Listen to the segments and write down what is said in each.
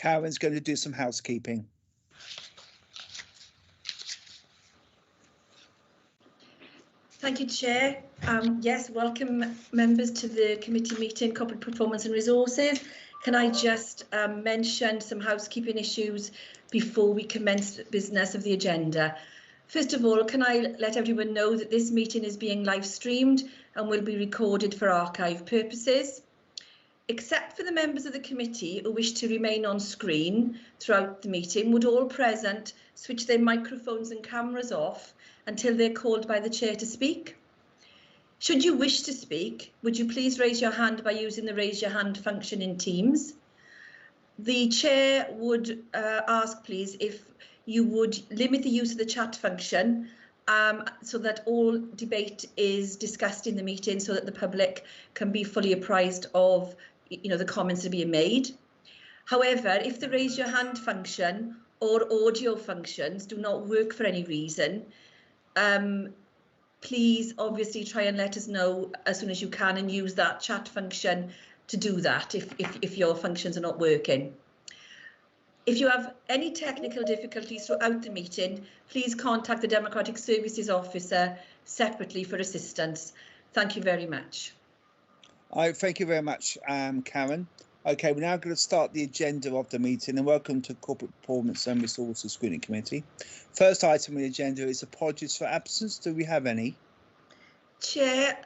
Karen's going to do some housekeeping. Thank you, Chair. Yes, welcome members to the committee meeting, Corporate Performance and Resources. Can I just mention some housekeeping issues before we commence business of the agenda? First of all, can I let everyone know that this meeting is being live streamed and will be recorded for archive purposes. Except for the members of the committee who wish to remain on screen throughout the meeting, would all present switch their microphones and cameras off until they're called by the chair to speak? Should you wish to speak, would you please raise your hand by using the raise your hand function in Teams? The chair would ask, please, if you would limit the use of the chat function so that all debate is discussed in the meeting so that the public can be fully apprised of the comments that are being made. However, if the raise your hand function or audio functions do not work for any reason, please obviously try and let us know as soon as you can and use that chat function to do that if your functions are not working. If you have any technical difficulties throughout the meeting, please contact the Democratic Services Officer separately for assistance. Thank you very much. Thank you very much, Karen. Okay, we're now going to start the agenda of the meeting, and welcome to Corporate Performance and Resources Scrutiny Committee. First item on the agenda is apologies for absence. Do we have any? Chair,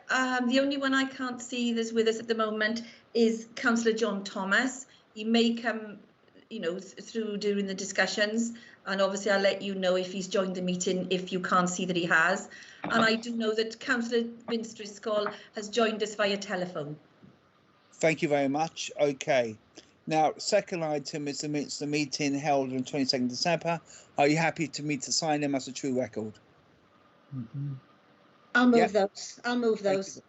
the only one I can't see that's with us at the moment is Councillor John Thomas. He may come through during the discussions, and obviously I'll let you know if he's joined the meeting if you can't see that he has. And I do know that Councillor Vince Driscoll has joined us via telephone. Thank you very much. Okay. Now, second item is the minutes of the meeting held on 22nd December. Are you happy to me to sign them as a true record? I'll move those. I'll move those.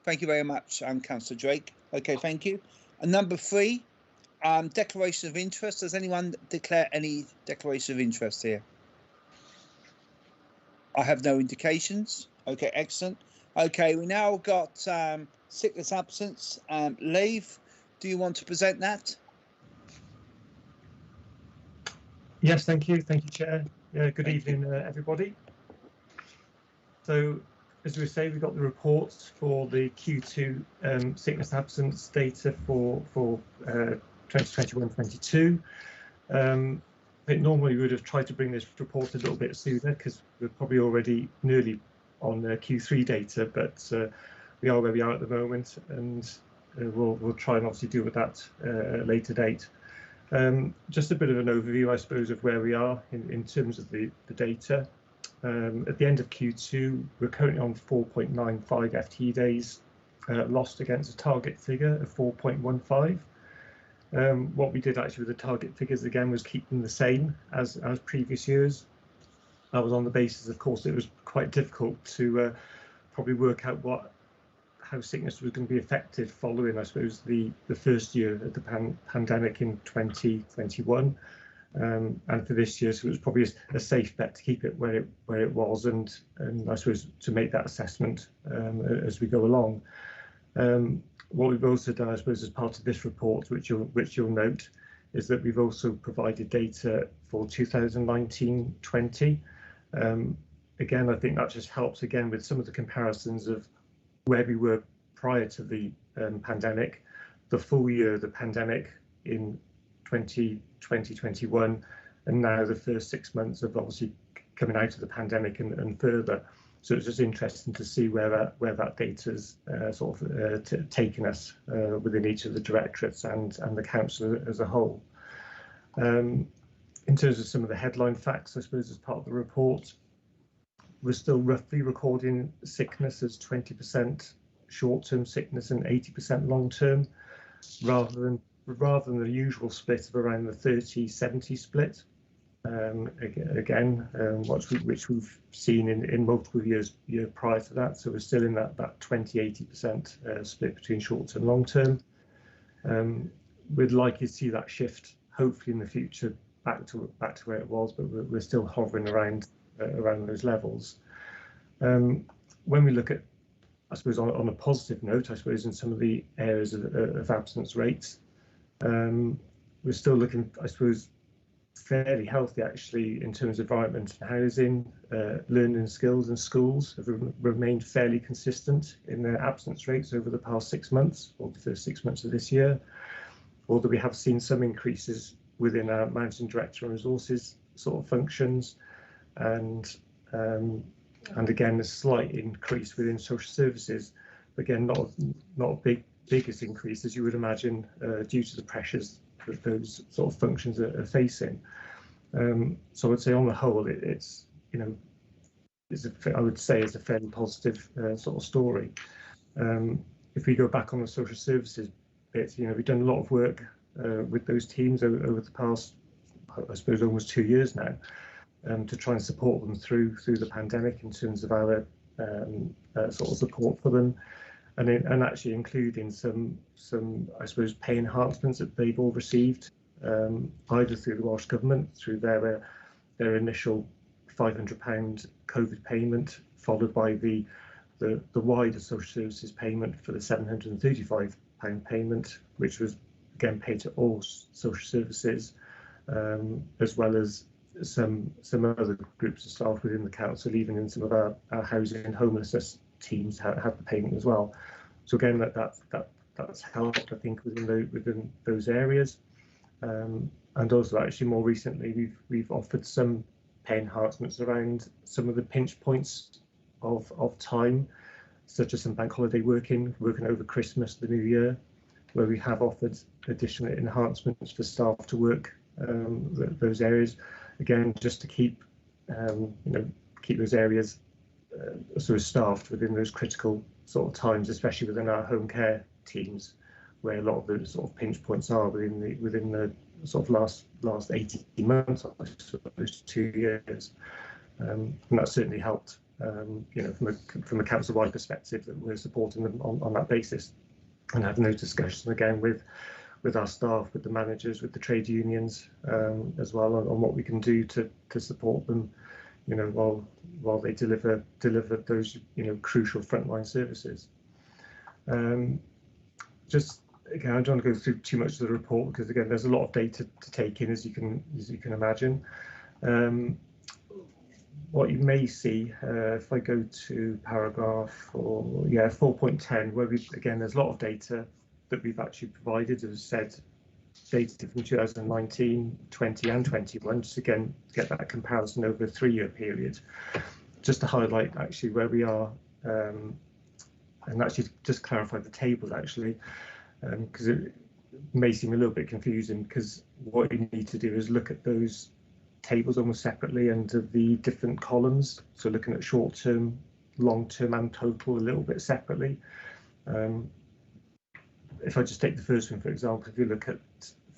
Thank you very much, Councillor Drake. Okay, thank you. And number 3, declaration of interest. Does anyone declare any declaration of interest here? I have no indications. Okay, excellent. Okay, we now got sickness absence. Leave, do you want to present that? Yes, thank you. Thank you, Chair. Good evening, everybody. So, as we say, we've got the reports for the Q2 sickness absence data for 2021-22. I think normally we would have tried to bring this report a little bit sooner because we're probably already nearly on Q3 data, but we are where we are at the moment, and we'll try and obviously deal with that at a later date. Just a bit of an overview, I suppose, of where we are in terms of the data. At the end of Q2, we're currently on 4.95 FTE days lost against a target figure of 4.15. What we did actually with the target figures again was keep them the same as previous years. That was on the basis, of course, it was quite difficult to probably work out how sickness was going to be affected following, I suppose, the first year of the pandemic in 2021. And for this year, so it was probably a safe bet to keep it where it was, and I suppose to make that assessment as we go along. What we've also done, I suppose, as part of this report, which you'll note, is that we've also provided data for 2019-20. Again, I think that just helps again with some of the comparisons of where we were prior to the pandemic, the full year of the pandemic in 2020-21, and now the first 6 months of obviously coming out of the pandemic and further. So it's just interesting to see where that data's sort of taken us within each of the directorates and the council as a whole. In terms of some of the headline facts, I suppose, as part of the report, we're still roughly recording sickness as 20% short-term sickness and 80% long-term, rather than the usual split of around the 30-70 split. Which we've seen in multiple years prior to that. So we're still in that 20-80% split between short-term and long-term. We'd like to see that shift, hopefully in the future, back to where it was, but we're still hovering around those levels. When we look at, I suppose, on a positive note, I suppose, in some of the areas of absence rates, we're still looking, I suppose, fairly healthy actually in terms of environment and housing. Learning skills and schools have remained fairly consistent in their absence rates over the past 6 months, or the first 6 months of this year, although we have seen some increases within our managing director and resources sort of functions, and again a slight increase within social services. Again, not a biggest increase as you would imagine, due to the pressures that those sort of functions are facing. So I would say on the whole, it's I would say it's a fairly positive sort of story. If we go back on the social services bit, we've done a lot of work with those teams over the past, I suppose, almost 2 years now, to try and support them through the pandemic in terms of our sort of support for them, and actually including some I suppose pay enhancements that they've all received, either through the Welsh Government through their initial £500 COVID payment, followed by the wider social services payment for the £735 payment, which was again paid to all social services, as well as some other groups of staff within the council, even in some of our housing and homelessness teams have the payment as well. So again, that's helped, I think, within those areas. And also actually more recently we've offered some pay enhancements around some of the pinch points of time, such as some bank holiday working over Christmas, the New Year, where we have offered additional enhancements for staff to work those areas, again just to keep keep those areas sort of staffed within those critical sort of times, especially within our home care teams, where a lot of the sort of pinch points are within the sort of last 18 months, I suppose 2 years, and that certainly helped. From a council-wide perspective, that we're supporting them on that basis, and having those discussions again with our staff, with the managers, with the trade unions, as well, on what we can do to support them, while they deliver those crucial frontline services. Just again, I don't want to go through too much of the report because again there's a lot of data to take in, as you can imagine. What you may see, if I go to paragraph 4.10, where there's a lot of data that we've actually provided, as I said, data from 2019, 20 and 21, just again get that comparison over a 3-year period, just to highlight actually where we are, and actually just clarify the tables actually, because it may seem a little bit confusing, because what you need to do is look at those tables almost separately under the different columns, so looking at short term, long term and total a little bit separately. If I just take the first one, for example, if you look at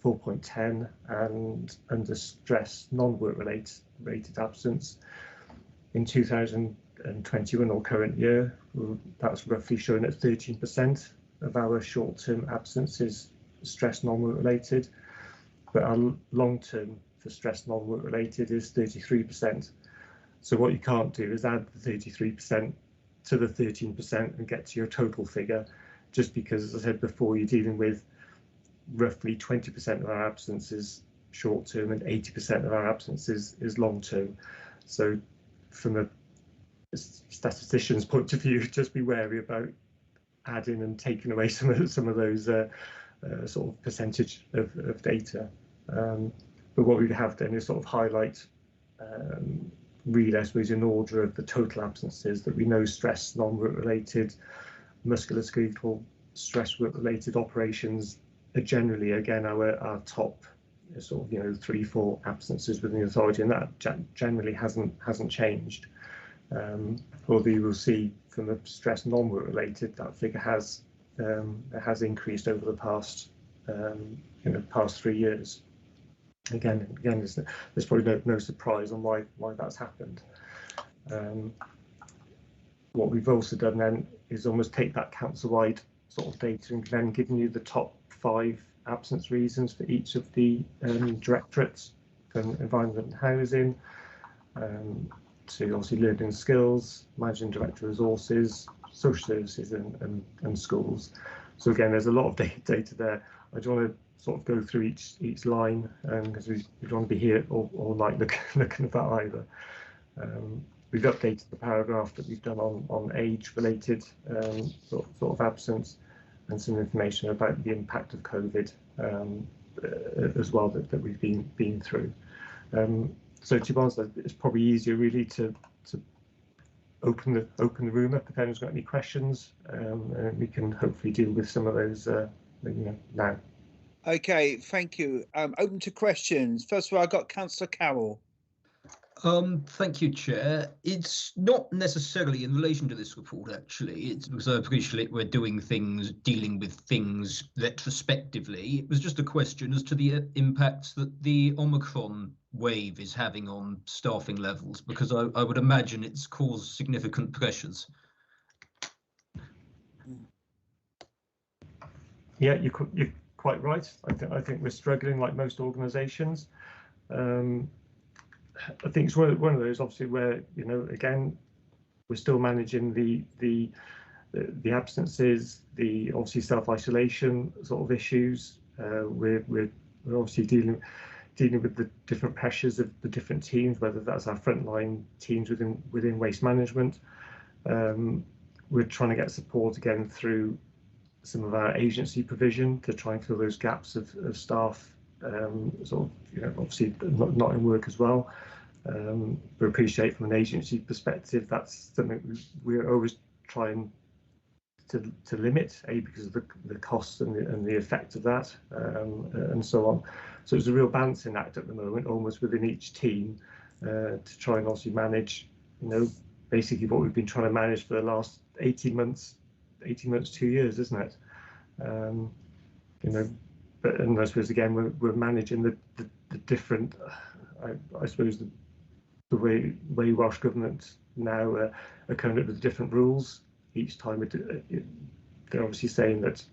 4.10 and under stress non-work related absence in 2021 or current year, that's roughly showing at 13% of our short-term absence is stress non-work related, but our long-term for stress non-work related is 33%. So what you can't do is add the 33% to the 13% and get to your total figure, just because, as I said before, you're dealing with roughly 20% of our absence is short-term and 80% of our absence is long-term. So from a statistician's point of view, just be wary about adding and taking away some of those sort of percentage of data. But what we have done is sort of highlight, really, I suppose, in order of the total absences that we know: stress non-work related, musculoskeletal stress work related operations are generally, again, our top sort of 3-4 absences within the authority, and that generally hasn't changed. Although you will see from the stress non-work related, that figure has increased over the past past 3 years. Again, there's probably no surprise on why that's happened. What we've also done then is almost take that council-wide sort of data and then giving you the top 5 absence reasons for each of the directorates, from environment and housing, to obviously learning skills, managing director resources, social services and schools. So again, there's a lot of data there. I just want to sort of go through each line, because we don't want to be here all night looking at that either. We've updated the paragraph that we've done on age-related sort of absence, and some information about the impact of COVID as well that we've been through. So to be honest, it's probably easier really to open the room up if anyone's got any questions, and we can hopefully deal with some of those now. Okay, thank you. Open to questions. First of all, I got Councillor Carroll. Thank you, Chair. It's not necessarily in relation to this report, actually. It's because I appreciate we're dealing with things retrospectively. It was just a question as to the impacts that the Omicron wave is having on staffing levels, because I would imagine it's caused significant pressures. Yeah, you're quite right. I think we're struggling like most organisations. I think it's one of those, obviously, where again we're still managing the absences, the obviously self-isolation sort of issues. We're obviously dealing with the different pressures of the different teams, whether that's our frontline teams within waste management. We're trying to get support again through some of our agency provision to try and fill those gaps of staff, obviously not in work as well. We appreciate from an agency perspective that's something we're always trying to limit, because of the costs and the effect of that, and so on. So it's a real balancing act at the moment, almost within each team, to try and also manage, basically what we've been trying to manage for the last 18 months, 2 years, isn't it? But and I suppose again we're managing the different, I suppose the way Welsh Government now are coming up with different rules each time. They're obviously saying that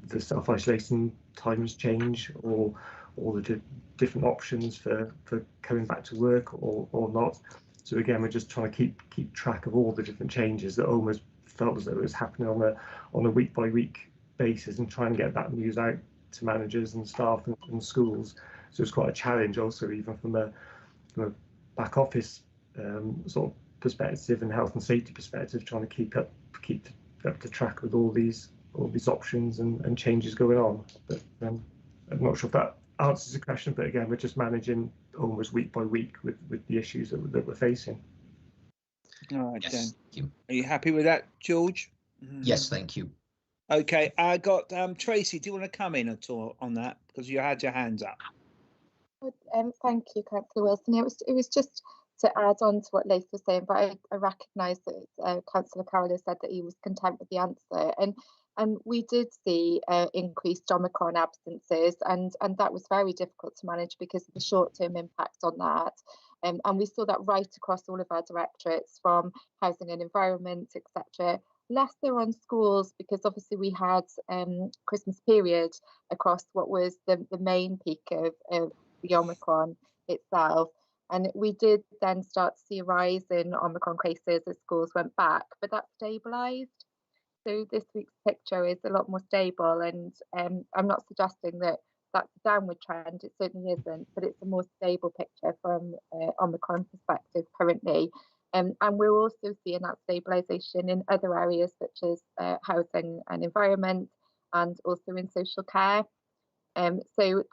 the self-isolation times change, or the different options for coming back to work or not. So again, we're just trying to keep track of all the different changes that almost felt as though it was happening on a week by week basis, and trying to get that news out to managers and staff and schools. So it's quite a challenge also, even from a back office sort of perspective and health and safety perspective, trying to keep up to track with all these options and changes going on. But I'm not sure if that answers the question, but again, we're just managing almost week by week with the issues that we're facing. All right, Yes, then. thank you. Are you happy with that, George? Yes, thank you. Okay, I got Tracy. Do you want to come in at all on that, because you had your hands up? Thank you, Councillor Wilson. It was just to add on to what Laith was saying, but I recognise that Councillor Carroll has said that he was content with the answer, and we did see increased Omicron absences, and that was very difficult to manage because of the short-term impact on that. And we saw that right across all of our directorates, from housing and environment, etc. Lesser on schools, because obviously we had Christmas period across what was the main peak of the Omicron itself. And we did then start to see a rise in Omicron cases as schools went back, but that stabilised. So this week's picture is a lot more stable, and I'm not suggesting that that's a downward trend, it certainly isn't, but it's a more stable picture from Omicron perspective currently. And we're also seeing that stabilisation in other areas such as housing and environment, and also in social care. So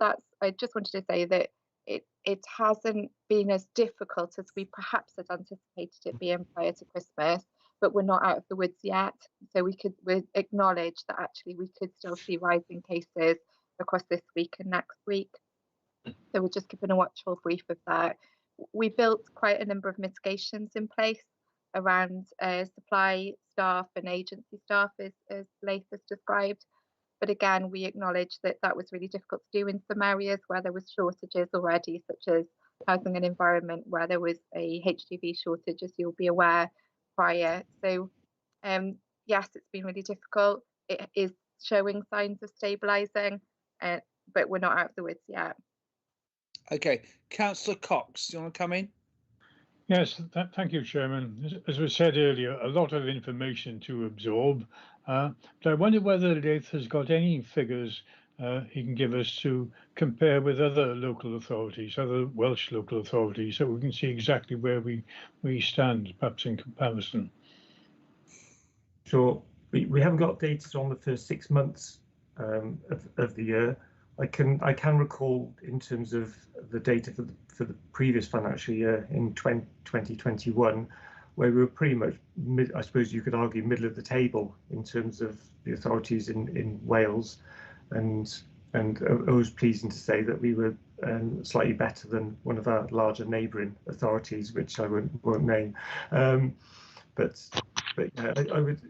I just wanted to say that it hasn't been as difficult as we perhaps had anticipated it being prior to Christmas, but we're not out of the woods yet. So we acknowledge that actually we could still see rising cases across this week and next week. So we're just keeping a watchful brief of that. We built quite a number of mitigations in place around supply staff and agency staff, as Laith has described. But again, we acknowledge that that was really difficult to do in some areas where there was shortages already, such as housing and environment, where there was a HGV shortage, as you'll be aware, prior. So yes, it's been really difficult. It is showing signs of stabilising, but we're not out of the woods yet. Okay, Councillor Cox, do you want to come in? Yes, thank you, Chairman. As was said earlier, a lot of information to absorb, but I wonder whether Laith has got any figures he can give us to compare with other local authorities, other Welsh local authorities, so we can see exactly where we stand, perhaps in comparison. Sure. We haven't got data on the first 6 months of the year. I can recall in terms of the data for the previous financial year in 2021, where we were pretty much I suppose you could argue middle of the table in terms of the authorities in Wales, and it was pleasing to say that we were slightly better than one of our larger neighbouring authorities, which I won't name. But yeah, I would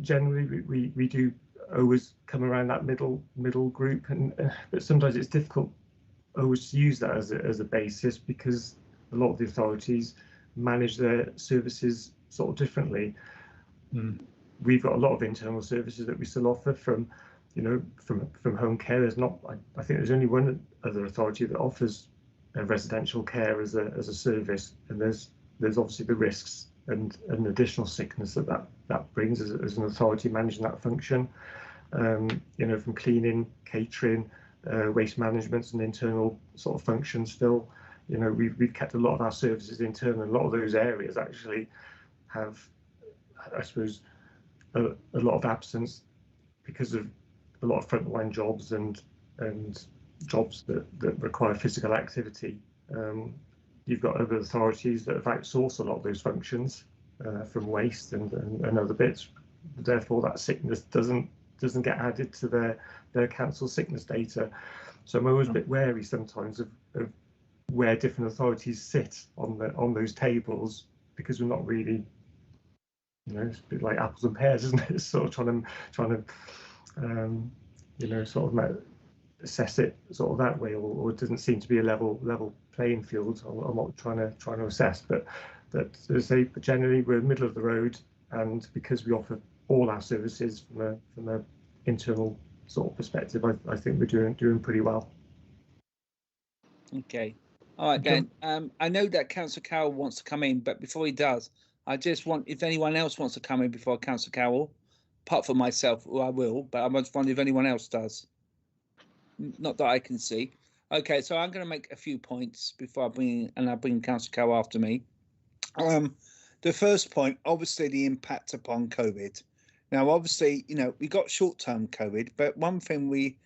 generally we do always come around that middle group, and but sometimes it's difficult always to use that as a basis, because a lot of the authorities manage their services sort of differently. We've got a lot of internal services that we still offer from home care. There's not, I think there's only one other authority that offers residential care as a service, and there's obviously the risks and an additional sickness that brings as an authority managing that function. From cleaning, catering, waste management, and internal sort of functions. Still, we've kept a lot of our services internal. A lot of those areas actually have, I suppose, a lot of absence because of a lot of frontline jobs and jobs that require physical activity. You've got other authorities that have outsourced a lot of those functions from waste and other bits. Therefore, that sickness doesn't get added to their council sickness data. So I'm always a bit wary sometimes of where different authorities sit on those tables, because we're not really, it's a bit like apples and pears, isn't it? It's sort of trying to sort of assess it sort of that way, or it doesn't seem to be a level playing field on what we're trying to assess. But as I say, generally we're middle of the road, and because we offer all our services from a internal sort of perspective, I think we're doing pretty well. Okay. All right, then. I know that Councillor Carroll wants to come in, but before he does, I just want, if anyone else wants to come in before Councillor Carroll, apart from myself, who I will, but I just wonder if anyone else does. Not that I can see. Okay, so I'm going to make a few points before I bring Councillor Carroll after me. The first point, obviously, the impact upon COVID. Now, obviously, we got short-term COVID, but one thing we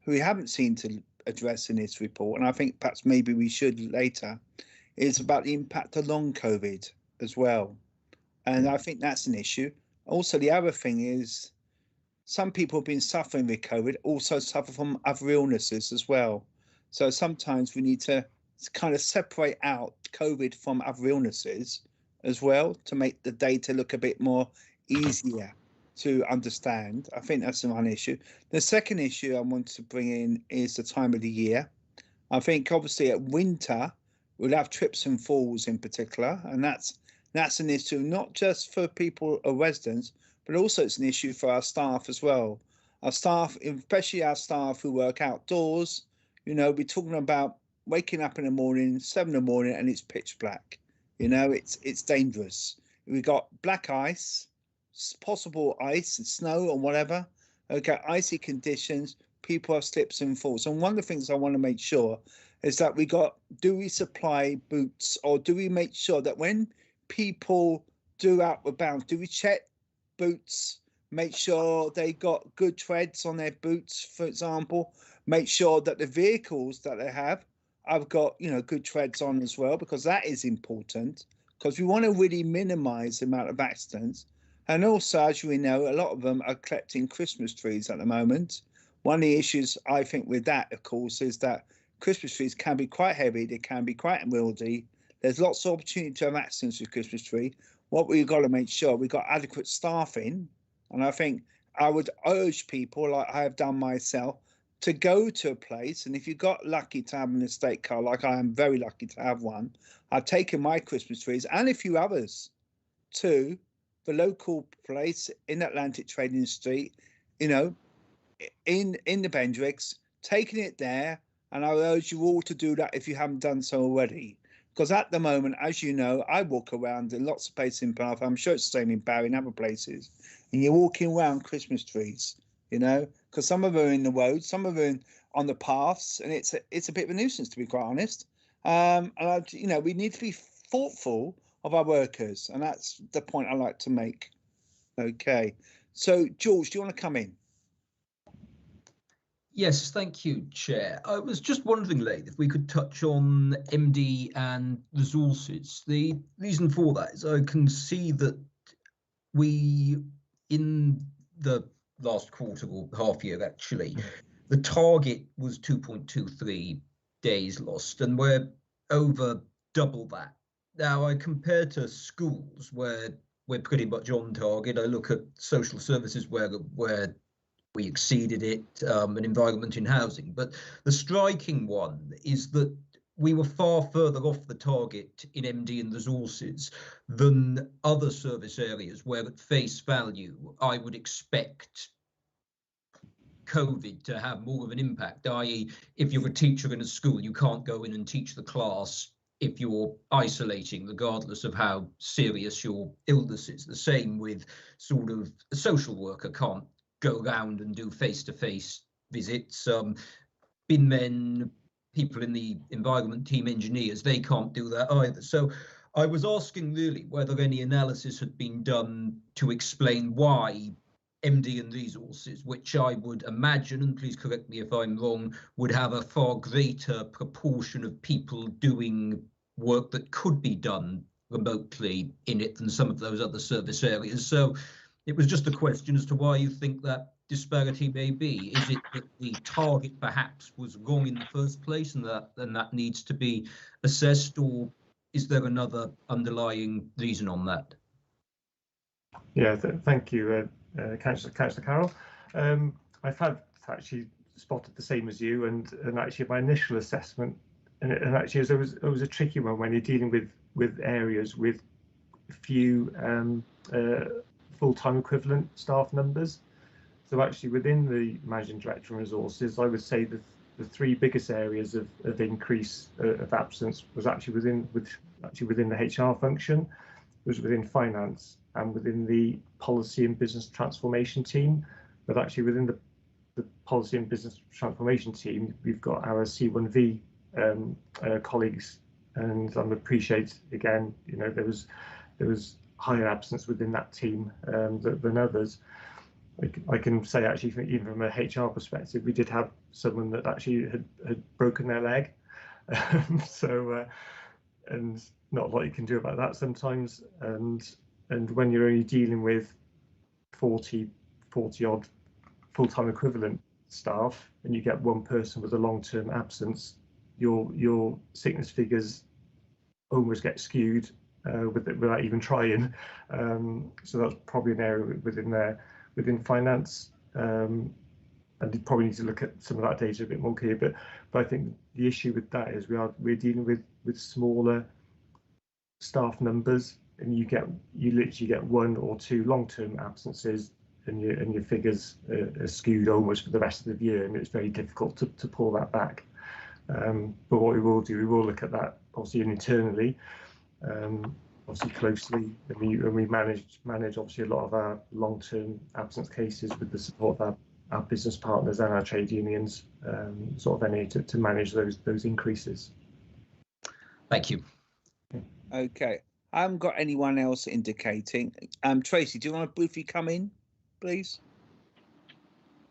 haven't seen to address in this report, and I think perhaps maybe we should later, is about the impact of long COVID as well. And I think that's an issue. Also, the other thing is some people have been suffering with COVID, also suffer from other illnesses as well. So sometimes we need to kind of separate out COVID from other illnesses as well to make the data look a bit more easier to understand. I think that's one issue. The second issue I want to bring in is the time of the year. I think obviously at winter we'll have trips and falls in particular, and that's an issue not just for people or residents, but also it's an issue for our staff as well. Our staff, especially our staff who work outdoors, we're talking about waking up in the morning, 7 in the morning, and it's pitch black. It's dangerous. We've got black ice, possible ice and snow or whatever. Okay, icy conditions, people have slips and falls. And one of the things I want to make sure is that do we supply boots, or do we make sure that when people do outward bound, do we check boots, make sure they got good treads on their boots, for example, make sure that the vehicles that they have got good treads on as well, because that is important, because we want to really minimize the amount of accidents. And also, as we know, a lot of them are collecting Christmas trees at the moment. One of the issues I think with that, of course, is that Christmas trees can be quite heavy, they can be quite unwieldy. There's lots of opportunity to have accidents with Christmas tree. What we've got to make sure we've got adequate staffing. And I think I would urge people, like I have done myself, to go to a place. And if you got lucky to have an estate car, like I am very lucky to have one, I've taken my Christmas trees and a few others to the local place in Atlantic Trading Street, in the Bendricks, taking it there. And I urge you all to do that if you haven't done so already. Because at the moment, as you know, I walk around in lots of places in Bath. I'm sure it's the same in Barry and other places. And you're walking around Christmas trees, because some of them are in the roads, some of them on the paths, and it's a bit of a nuisance, to be quite honest. And we need to be thoughtful of our workers, and that's the point I like to make. Okay, so George, do you want to come in? Yes, thank you, Chair. I was just wondering, Laith, if we could touch on MD and resources. The reason for that is I can see that we, in the last quarter or half year actually, the target was 2.23 days lost, and we're over double that. Now, I compare to schools where we're pretty much on target. I look at social services where we exceeded it, an environment in housing. But the striking one is that we were far further off the target in MD and resources than other service areas where at face value, I would expect COVID to have more of an impact, i.e. if you're a teacher in a school, you can't go in and teach the class if you're isolating, regardless of how serious your illness is. The same with sort of a social worker can't go around and do face-to-face visits. Bin men, people in the environment team, engineers, they can't do that either. So I was asking really whether any analysis had been done to explain why MD and resources, which I would imagine, and please correct me if I'm wrong, would have a far greater proportion of people doing work that could be done remotely in it than some of those other service areas. So it was just a question as to why you think that disparity may be. Is it that the target perhaps was wrong in the first place and that needs to be assessed, or is there another underlying reason on that? Yeah, thank you, Councillor Carroll. I've had actually spotted the same as you, and actually my initial assessment, and actually it was a tricky one when you're dealing with areas with few full-time equivalent staff numbers. So actually within the managing director and resources, I would say that the three biggest areas of increase of absence was actually within the HR function, was within finance, and within the policy and business transformation team. But actually within the policy and business transformation team, we've got our C1V colleagues, and I appreciate again, there was higher absence within that team than others. I can say actually, even from a HR perspective, we did have someone that actually had broken their leg. So, and not a lot you can do about that sometimes. And when you're only dealing with 40 odd full-time equivalent staff, and you get one person with a long-term absence, your sickness figures almost get skewed without even trying. So that's probably an area within there. Within finance, and you probably need to look at some of that data a bit more clear. But I think the issue with that is we're dealing with smaller staff numbers, and you literally get one or two long-term absences, and your figures are skewed almost for the rest of the year, and it's very difficult to pull that back. But what we will do, we will look at that obviously internally. Obviously closely, and we manage obviously a lot of our long-term absence cases with the support of our business partners and our trade unions, sort of NA to manage those increases. Thank you. Okay, I haven't got anyone else indicating. Tracy, do you want to briefly come in, please?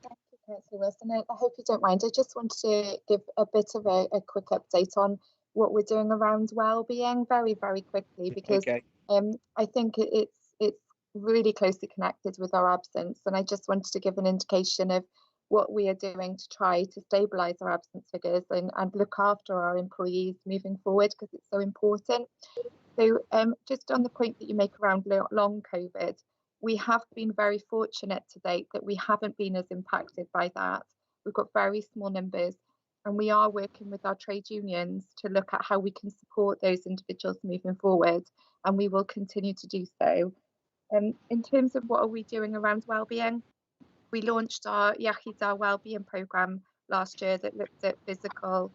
Thank you, Councillor Wilson. I hope you don't mind. I just wanted to give a bit of a quick update on what we're doing around wellbeing very, very quickly, because okay. I think it's really closely connected with our absence, and I just wanted to give an indication of what we are doing to try to stabilise our absence figures and look after our employees moving forward, because it's so important. So just on the point that you make around long COVID, we have been very fortunate to date that we haven't been as impacted by that. We've got very small numbers, and we are working with our trade unions to look at how we can support those individuals moving forward, and we will continue to do so. In terms of what are we doing around wellbeing, we launched our Iechyd wellbeing programme last year that looked at physical,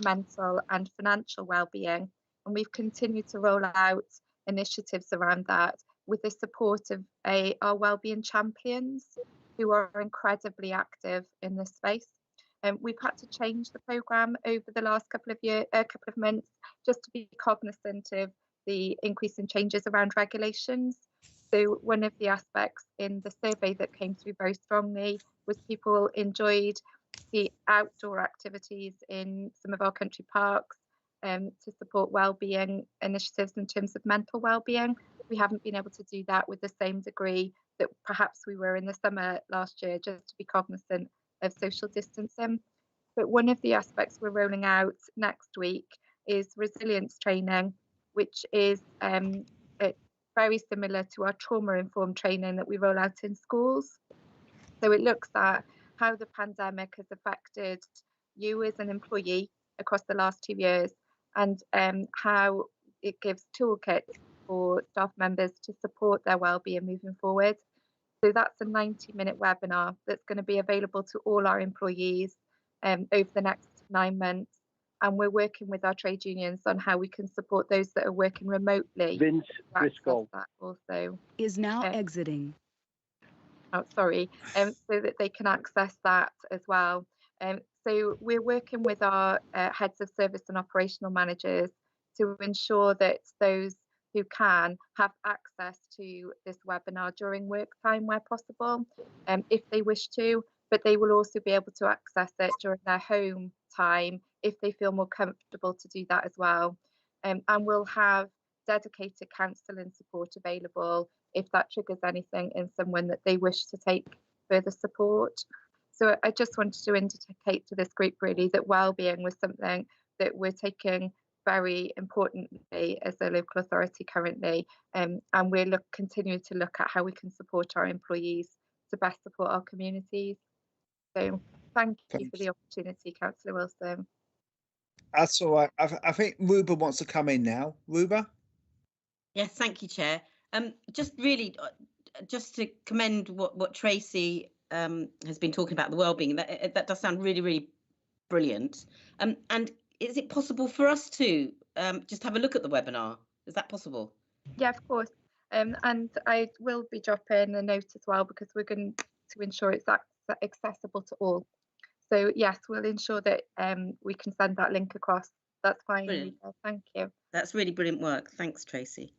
mental and financial wellbeing, and we've continued to roll out initiatives around that with the support of our wellbeing champions. who are incredibly active in this space. We've had to change the programme over the last couple of months, just to be cognizant of the increase in changes around regulations. So one of the aspects in the survey that came through very strongly was people enjoyed the outdoor activities in some of our country parks to support wellbeing initiatives in terms of mental wellbeing. We haven't been able to do that with the same degree that perhaps we were in the summer last year, just to be cognizant of social distancing. But one of the aspects we're rolling out next week is resilience training, which is very similar to our trauma-informed training that we roll out in schools. So it looks at how the pandemic has affected you as an employee across the last 2 years, and how it gives toolkits for staff members to support their wellbeing moving forward. So that's a 90-minute webinar that's going to be available to all our employees over the next 9 months. And we're working with our trade unions on how we can support those that are working remotely. Vince Driscoll that also is now exiting. Oh, sorry, so that they can access that as well. So we're working with our heads of service and operational managers to ensure that those who can have access to this webinar during work time where possible, if they wish to, but they will also be able to access it during their home time if they feel more comfortable to do that as well. And we'll have dedicated counsel and support available if that triggers anything in someone that they wish to take further support. So I just wanted to indicate to this group really that wellbeing was something that we're taking very importantly as a local authority currently, and we're continuing to look at how we can support our employees to best support our communities. So thank you for the opportunity, Councillor Wilson. That's all right. I think Ruba wants to come in now. Ruba? Yes, thank you, Chair. Just really, just to commend what Tracy has been talking about, the wellbeing. That does sound really, really brilliant. And is it possible for us to just have a look at the webinar? Is that possible? Yeah, of course. And I will be dropping a note as well, because we're going to ensure it's accessible to all. So yes, we'll ensure that we can send that link across. That's fine. Lisa. Thank you. That's really brilliant work. Thanks, Tracy.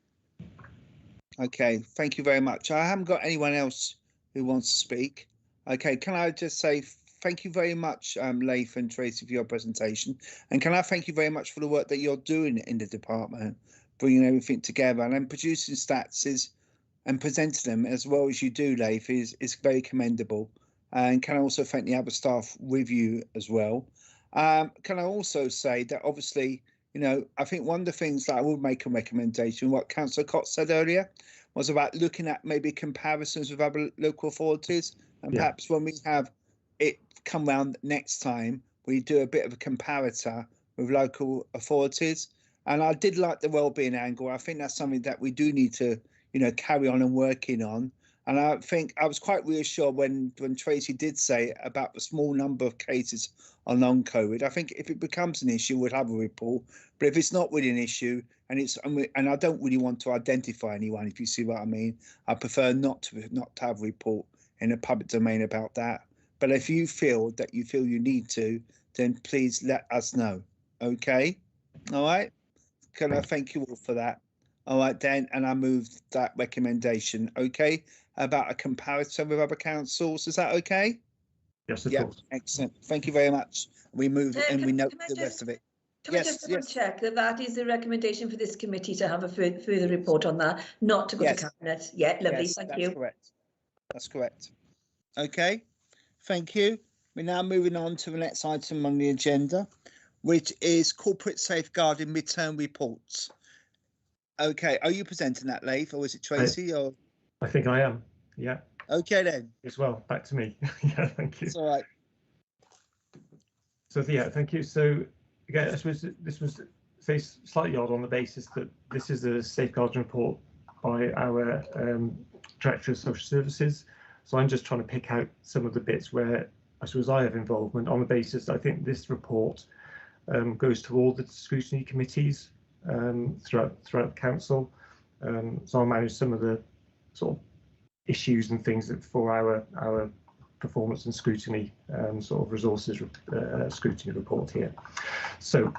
Okay, thank you very much. I haven't got anyone else who wants to speak. Okay, can I just say thank you very much, Leif and Tracy, for your presentation. And can I thank you very much for the work that you're doing in the department, bringing everything together and then producing stats and presenting them as well as you do, Leif, is very commendable. And can I also thank the other staff with you as well. Can I also say that obviously, you know, I think one of the things that I will make a recommendation, what Councillor Cox said earlier, was about looking at maybe comparisons with other local authorities, and perhaps when we have it come round next time, we do a bit of a comparator with local authorities. And I did like the wellbeing angle. I think that's something that we do need to, you know, carry on and working on. And I think I was quite reassured when Tracy did say about the small number of cases on long COVID. I think if it becomes an issue, we'll have a report. But if it's not really an issue, and I don't really want to identify anyone, if you see what I mean, I prefer not to have a report in the public domain about that. But if you feel you need to, then please let us know. Okay. All right. Can I thank you all for that? All right, then, and I move that recommendation. Okay, about a comparison with other councils. Is that okay? Yes, of course. Excellent. Thank you very much. We move and we note the rest of it. Can I just check that is a recommendation for this committee to have a further report on that, not to go to Cabinet? Yeah, lovely. Thank you. That's correct. That's correct. Okay, thank you. We're now moving on to the next item on the agenda, which is corporate safeguarding midterm reports. Okay, are you presenting that, Leif, or is it Tracy? I think I am. Yeah. Okay then. As well, back to me. Yeah, thank you. It's all right. So yeah, thank you. So again, I suppose this was slightly odd on the basis that this is a safeguarding report by our Director of Social Services. So I'm just trying to pick out some of the bits where I suppose I have involvement on the basis I think this report goes to all the scrutiny committees throughout the council. So I'll manage some of the sort of issues and things that for our performance and scrutiny sort of resources scrutiny report here. So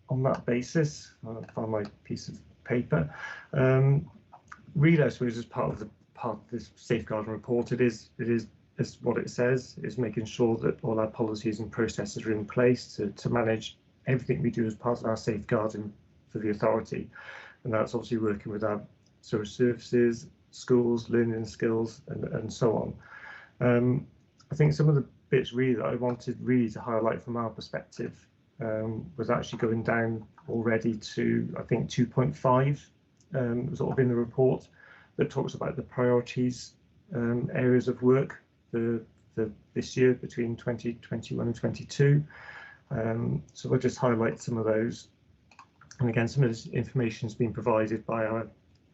on that basis, I'll find my piece of paper. Really, I suppose, as part of this safeguarding report, it is what it says, is making sure that all our policies and processes are in place to manage everything we do as part of our safeguarding for the authority. And that's obviously working with our social services, schools, learning skills, and so on. I think some of the bits really that I wanted really to highlight from our perspective was actually going down already to, I think, 2.5 sort of in the report that talks about the priorities areas of work for this year between 2021 and 22. So we'll just highlight some of those. And again, some of this information has been provided by our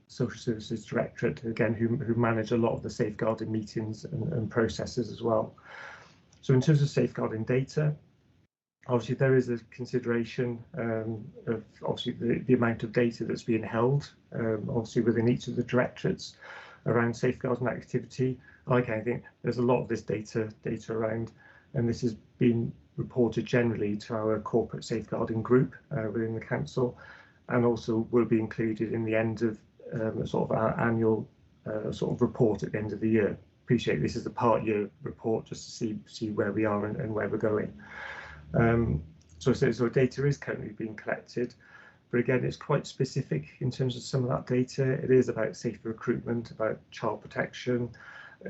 Social Services Directorate, again, who manage a lot of the safeguarding meetings and processes as well. So in terms of safeguarding data, obviously there is a consideration of obviously the amount of data that's being held, obviously within each of the directorates around safeguarding activity. Like anything, there's a lot of this data around, and this has been reported generally to our corporate safeguarding group within the council, and also will be included in the end of sort of our annual sort of report at the end of the year. Appreciate this is the part year report just to see where we are and where we're going. So data is currently being collected, but again, it's quite specific in terms of some of that data. It is about safer recruitment, about child protection,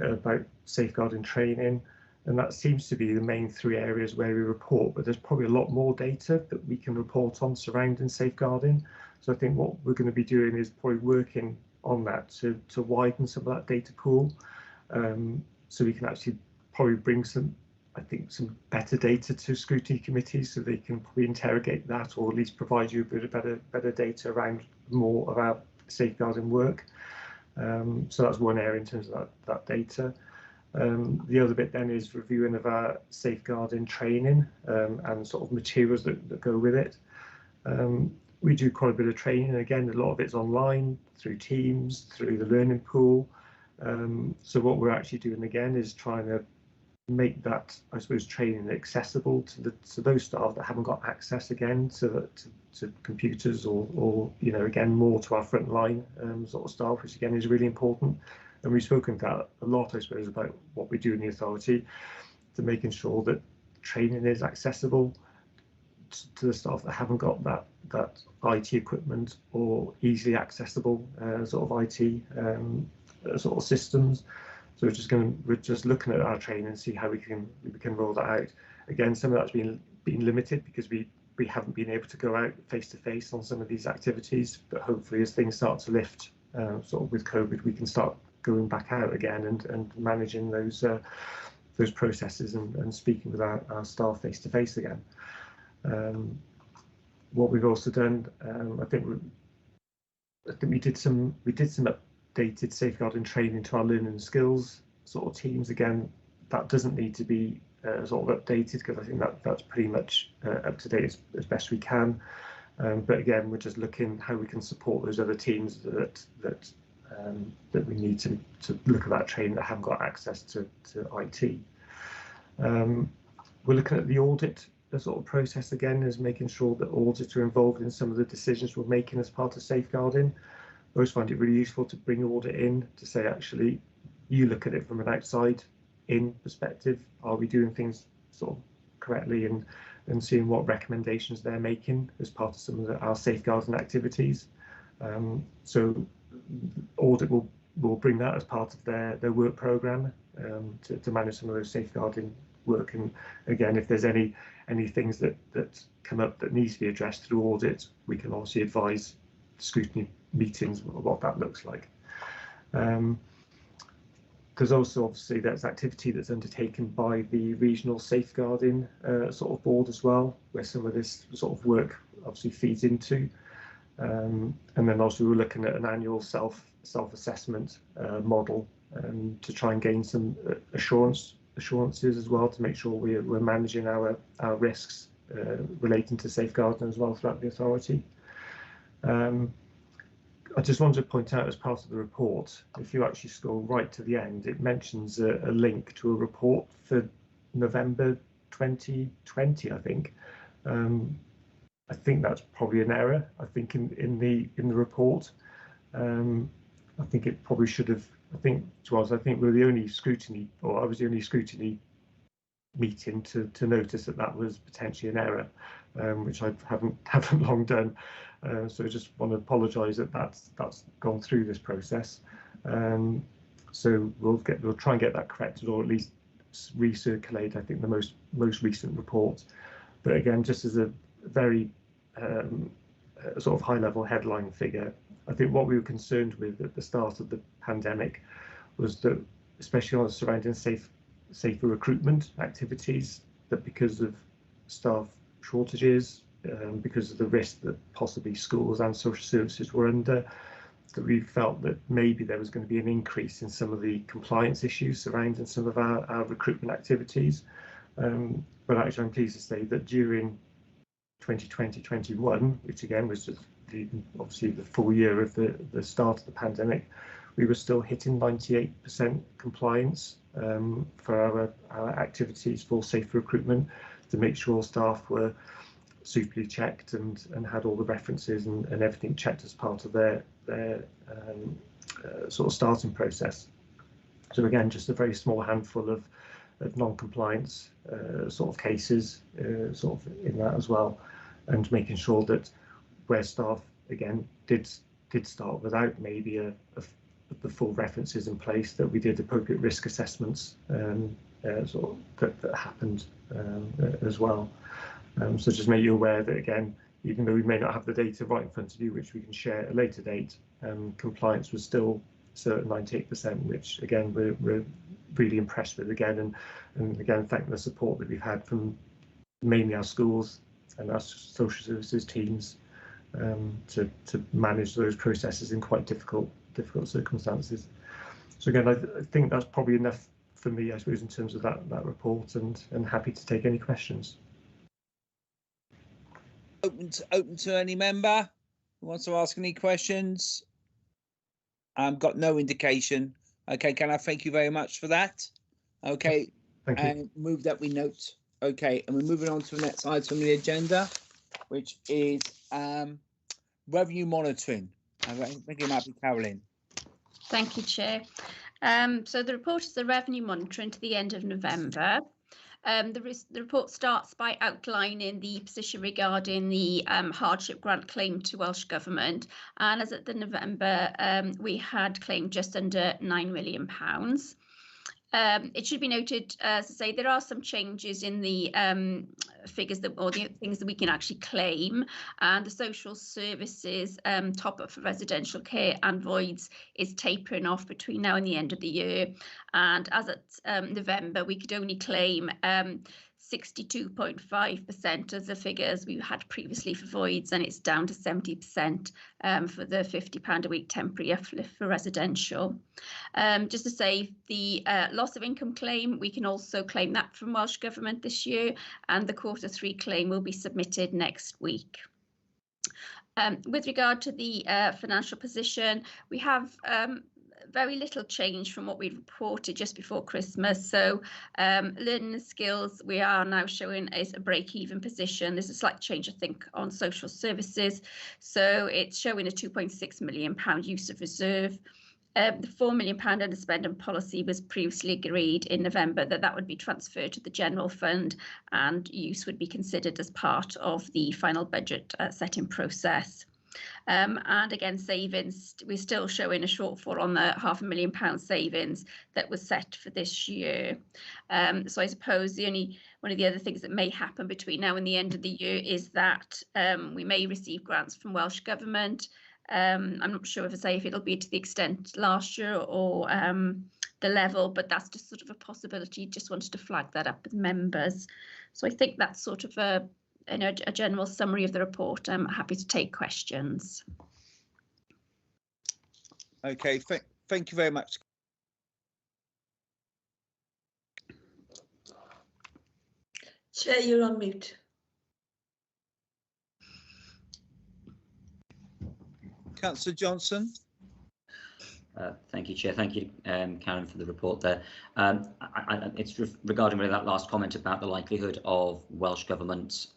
about safeguarding training, and that seems to be the main three areas where we report, but there's probably a lot more data that we can report on surrounding safeguarding. So I think what we're going to be doing is probably working on that to widen some of that data pool, so we can actually probably bring some better data to scrutiny committees so they can probably interrogate that, or at least provide you a bit of better data around more of our safeguarding work. So that's one area in terms of that data. The other bit then is reviewing of our safeguarding training and sort of materials that go with it. We do quite a bit of training. Again, a lot of it's online, through Teams, through the learning pool. So what we're actually doing again is trying to make that, I suppose, training accessible to those staff that haven't got access again to computers or you know, again, more to our frontline sort of staff, which again is really important. And we've spoken to that a lot, I suppose, about what we do in the authority, to making sure that training is accessible to the staff that haven't got that IT equipment or easily accessible sort of IT sort of systems. So we're just looking at our training and see how we can roll that out. Again, some of that's been limited because we haven't been able to go out face to face on some of these activities, but hopefully as things start to lift sort of with COVID, we can start going back out again and managing those processes and speaking with our staff face to face again. What we've also done, I think we did some updated safeguarding training to our learning and skills sort of teams. Again, that doesn't need to be sort of updated because I think that's pretty much up to date as best we can. But again, we're just looking how we can support those other teams that we need to look at that training that haven't got access to IT. We're looking at the audit sort of process again, is making sure that audits are involved in some of the decisions we're making as part of safeguarding. I always find it really useful to bring audit in to say, actually, you look at it from an outside in perspective. Are we doing things sort of correctly, and seeing what recommendations they're making as part of some of our safeguarding activities. So audit will bring that as part of their work programme to manage some of those safeguarding work. And again, if there's any things that come up that needs to be addressed through audit, we can obviously advise scrutiny meetings what that looks like. There's also obviously that's activity that's undertaken by the regional safeguarding sort of board as well, where some of this sort of work obviously feeds into. And then also we're looking at an annual self-assessment model to try and gain some assurances as well, to make sure we're managing our risks relating to safeguarding as well throughout the authority. I just wanted to point out, as part of the report, if you actually scroll right to the end, it mentions a link to a report for November 2020, I think. I think that's probably an error. I think in the report, I think it probably should have. I think we're the only scrutiny, or I was the only scrutiny meeting to notice that was potentially an error, which I haven't long done. So I just want to apologise that that's gone through this process. So we'll try and get that corrected, or at least recirculate, I think, the most recent report. But again, just as a very sort of high-level headline figure, I think what we were concerned with at the start of the pandemic was that, especially on surrounding safer recruitment activities, that because of staff shortages, because of the risk that possibly schools and social services were under, that we felt that maybe there was going to be an increase in some of the compliance issues surrounding some of our recruitment activities. But actually, I'm pleased to say that during 2020-21, which again was just obviously the full year of the start of the pandemic, we were still hitting 98% compliance for our activities for safe recruitment, to make sure staff were superly checked and had all the references and everything checked as part of their sort of starting process. So again, just a very small handful of non-compliance sort of cases sort of in that as well, and making sure that where staff again did start without maybe the full references in place, that we did appropriate risk assessments sort of that happened as well. So just make you aware that, again, even though we may not have the data right in front of you, which we can share at a later date, compliance was still at 98%, which again we're really impressed with again, and again thank the support that we've had from mainly our schools and our social services teams to manage those processes in quite difficult circumstances. So again, I think that's probably enough for me, I suppose, in terms of that report, and happy to take any questions. Open to any member who wants to ask any questions. Got no indication. Okay, can I thank you very much for that? Okay, thank you. And move that we note. Okay, and we're moving on to the next item on the agenda, which is revenue monitoring. I think it might be Caroline. Thank you, Chair. So the report is the revenue monitoring to the end of November. The report starts by outlining the position regarding the hardship grant claim to Welsh Government, and as at the November, we had claimed just under £9 million. It should be noted, as I say, there are some changes in the figures or the things that we can actually claim, and the social services top up for residential care and voids is tapering off between now and the end of the year. And as at November, we could only claim 62.5% of the figures we had previously for voids, and it's down to 70% for the £50 a week temporary uplift for residential. Just to say, the loss of income claim, we can also claim that from Welsh Government this year, and the Q3 claim will be submitted next week. With regard to the financial position, we have very little change from what we reported just before Christmas. So learning and skills, we are now showing as a break-even position. There's a slight change, I think, on social services. So it's showing a £2.6 million use of reserve. The £4 million underspend on policy was previously agreed in November that would be transferred to the general fund, and use would be considered as part of the final budget setting process. And again, savings, we're still showing a shortfall on the £500,000 savings that was set for this year. So I suppose one of the other things that may happen between now and the end of the year is that we may receive grants from Welsh Government. I'm not sure if it'll be to the extent last year or the level, but that's just sort of a possibility. Just wanted to flag that up with members. So I think that's sort of a general summary of the report. I'm happy to take questions. Okay, thank you very much. Chair, you're on mute. Councillor Johnson. Thank you, Chair. Thank you, Karen, for the report there. It's regarding really that last comment about the likelihood of Welsh Government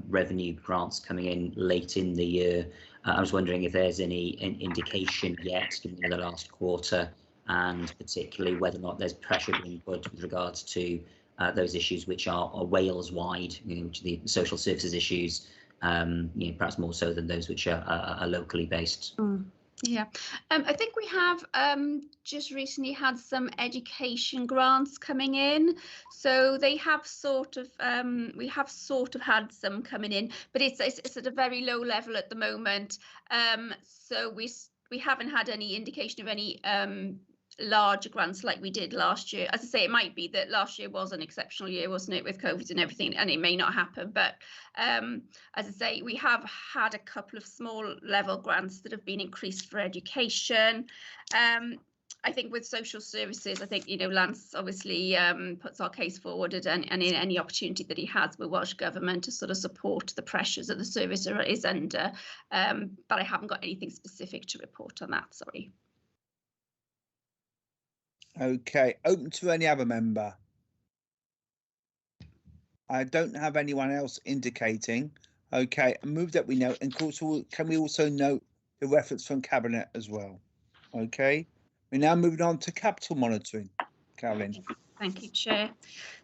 revenue grants coming in late in the year. I was wondering if there's any indication yet, given the last quarter, and particularly whether or not there's pressure being put with regards to those issues which are Wales-wide, which are the social services issues, perhaps more so than those which are locally based. Yeah, I think we have just recently had some education grants coming in, so they have sort of we have sort of had some coming in, but it's at a very low level at the moment. So we haven't had any indication of any larger grants like we did last year. As I say, it might be that last year was an exceptional year, wasn't it, with COVID and everything, and it may not happen, but as I say, we have had a couple of small level grants that have been increased for education. I think with social services, I think, Lance obviously puts our case forward and in any opportunity that he has with Welsh Government to sort of support the pressures that the service is under, but I haven't got anything specific to report on that, sorry. Okay, open to any other member. I don't have anyone else indicating. Okay, move that we note, and of course, can we also note the reference from Cabinet as well? Okay, we're now moving on to capital monitoring. Carolyn. Thank you, Chair.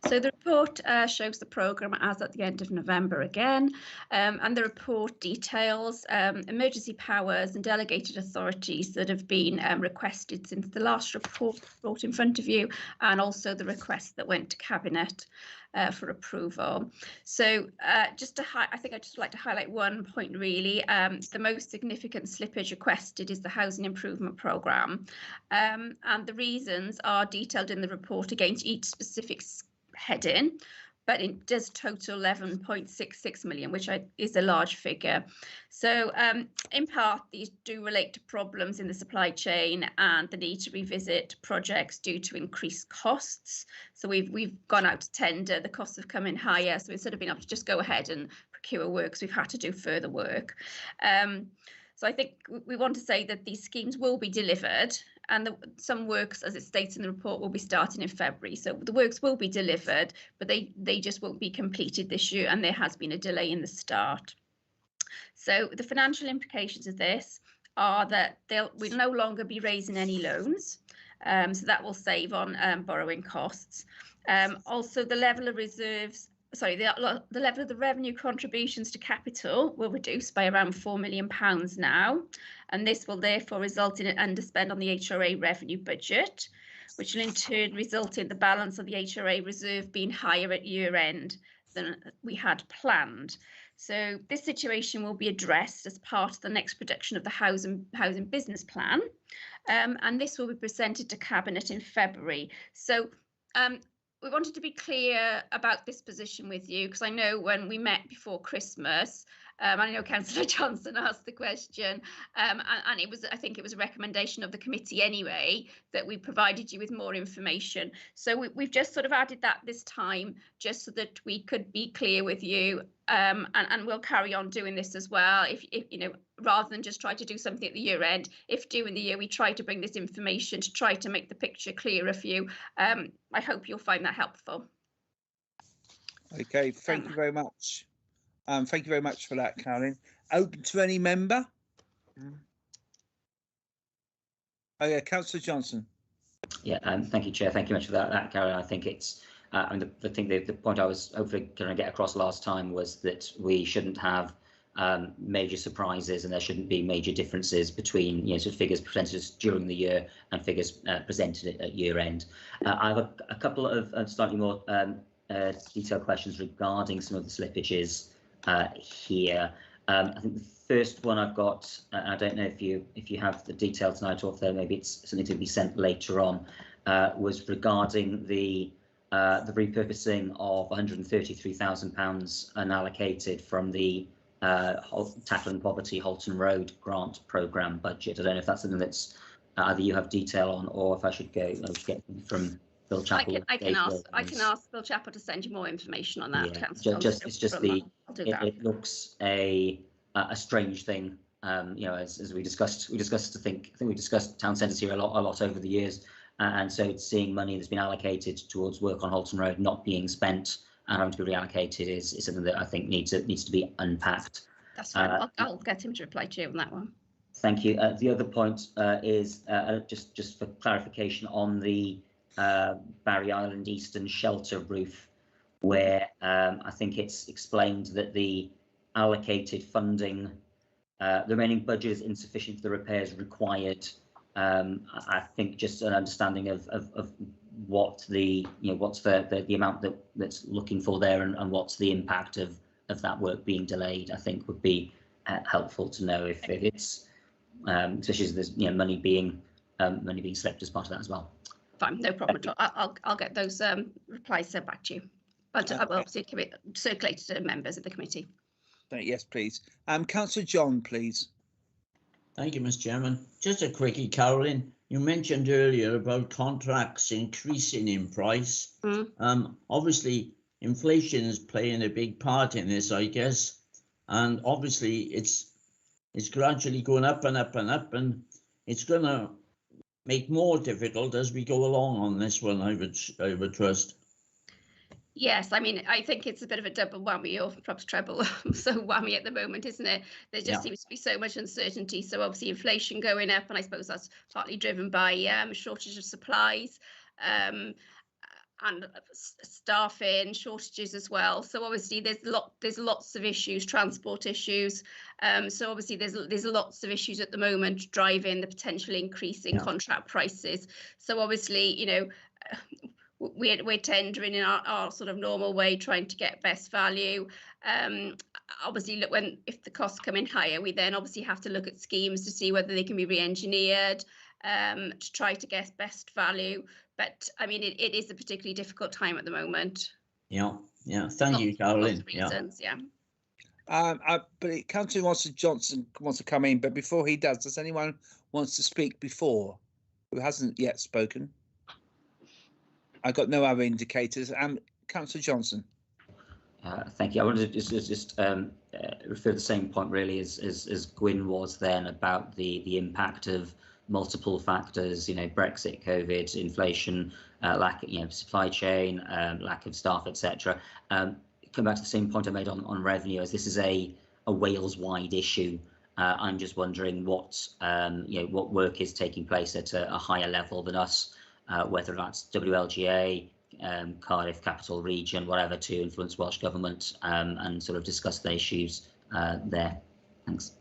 So the report shows the programme as at the end of November again, and the report details emergency powers and delegated authorities that have been requested since the last report brought in front of you, and also the request that went to Cabinet for approval. So I think I'd just like to highlight one point really. The most significant slippage requested is the housing improvement programme, and the reasons are detailed in the report against each specific heading, but it does total 11.66 million, which is a large figure. So in part, these do relate to problems in the supply chain and the need to revisit projects due to increased costs. So we've gone out to tender, the costs have come in higher, so instead of being able to just go ahead and procure works, we've had to do further work. So I think we want to say that these schemes will be delivered, and some works, as it states in the report, will be starting in February. So the works will be delivered, but they just won't be completed this year, and there has been a delay in the start. So the financial implications of this are that we'll no longer be raising any loans, so that will save on borrowing costs. Also, the level of reserves. Sorry, the level of the revenue contributions to capital will reduce by around £4 million now, and this will therefore result in an underspend on the HRA revenue budget, which will in turn result in the balance of the HRA reserve being higher at year end than we had planned. So this situation will be addressed as part of the next production of the housing business plan, and this will be presented to Cabinet in February. So we wanted to be clear about this position with you, because I know when we met before Christmas, I know Councillor Johnson asked the question, and I think it was a recommendation of the committee anyway, that we provided you with more information. So we've just sort of added that this time, just so that we could be clear with you, and we'll carry on doing this as well. If rather than just try to do something at the year end, if during the year we try to bring this information to try to make the picture clearer for you, I hope you'll find that helpful. Okay, thank you very much. Thank you very much for that, Carolyn. Open to any member? Oh yeah, Councillor Johnson. Yeah, thank you, Chair. Thank you much for that, Carolyn. I think it's, the point I was hopefully going to get across last time was that we shouldn't have major surprises, and there shouldn't be major differences between sort of figures presented during the year and figures presented at year end. I have a couple of slightly more detailed questions regarding some of the slippages here. I think the first one I've got, I don't know if you have the detail tonight, or if there maybe it's something to be sent later on, was regarding the repurposing of £133,000 unallocated from the Tackling Poverty Halton Road grant programme budget. I don't know if that's something that's either you have detail on, or if I should get from Bill Chappell. I can ask Bill Chappell to send you more information on that. Yeah, it looks a strange thing as we discussed, I think we discussed town centres here a lot over the years, and so seeing money that's been allocated towards work on Halton Road not being spent and having to be reallocated is something that I think needs to be unpacked. That's fine. I'll get him to reply to you on that one. Thank you. The other point is just for clarification on the Barry Island Eastern shelter roof, where I think it's explained that the allocated funding, the remaining budget is insufficient for the repairs required. I think just an understanding of what the what's the amount that's looking for there, and what's the impact of that work being delayed, I think would be helpful to know if it's especially as there's money being selected as part of that as well. Fine, no problem at all. I'll get those replies sent back to you, but I will obviously circulate to members of the committee. Yes, please. Councillor John, please. Thank you, Mr. Chairman. Just a quickie, Carolyn. You mentioned earlier about contracts increasing in price. Obviously, inflation is playing a big part in this, I guess, and obviously it's gradually going up and up and up, and it's going to make more difficult as we go along on this one, I would trust. Yes, I mean, I think it's a bit of a double whammy, or perhaps treble so whammy at the moment, isn't it? There just seems to be so much uncertainty. So obviously inflation going up, and I suppose that's partly driven by shortage of supplies and staffing shortages as well. So obviously there's lots of issues, transport issues. So obviously there's lots of issues at the moment driving the potential increase in contract prices. So obviously, we're tendering in our sort of normal way, trying to get best value. Obviously, look, if the costs come in higher, we then obviously have to look at schemes to see whether they can be re-engineered to try to get best value. But I mean, it is a particularly difficult time at the moment. Yeah. Thank you, Caroline. But Councillor Johnson wants to come in, but before he does anyone wants to speak before who hasn't yet spoken? I got no other indicators. Councillor Johnson. Thank you. I wanted to just refer to the same point really as Gwyn was then about the impact of multiple factors, Brexit, COVID, inflation, lack of supply chain, lack of staff, etc. Come back to the same point I made on revenue, as this is a Wales-wide issue. I'm just wondering what work is taking place at a higher level than us, whether that's WLGA, Cardiff Capital Region, whatever, to influence Welsh Government and sort of discuss the issues there. Thanks.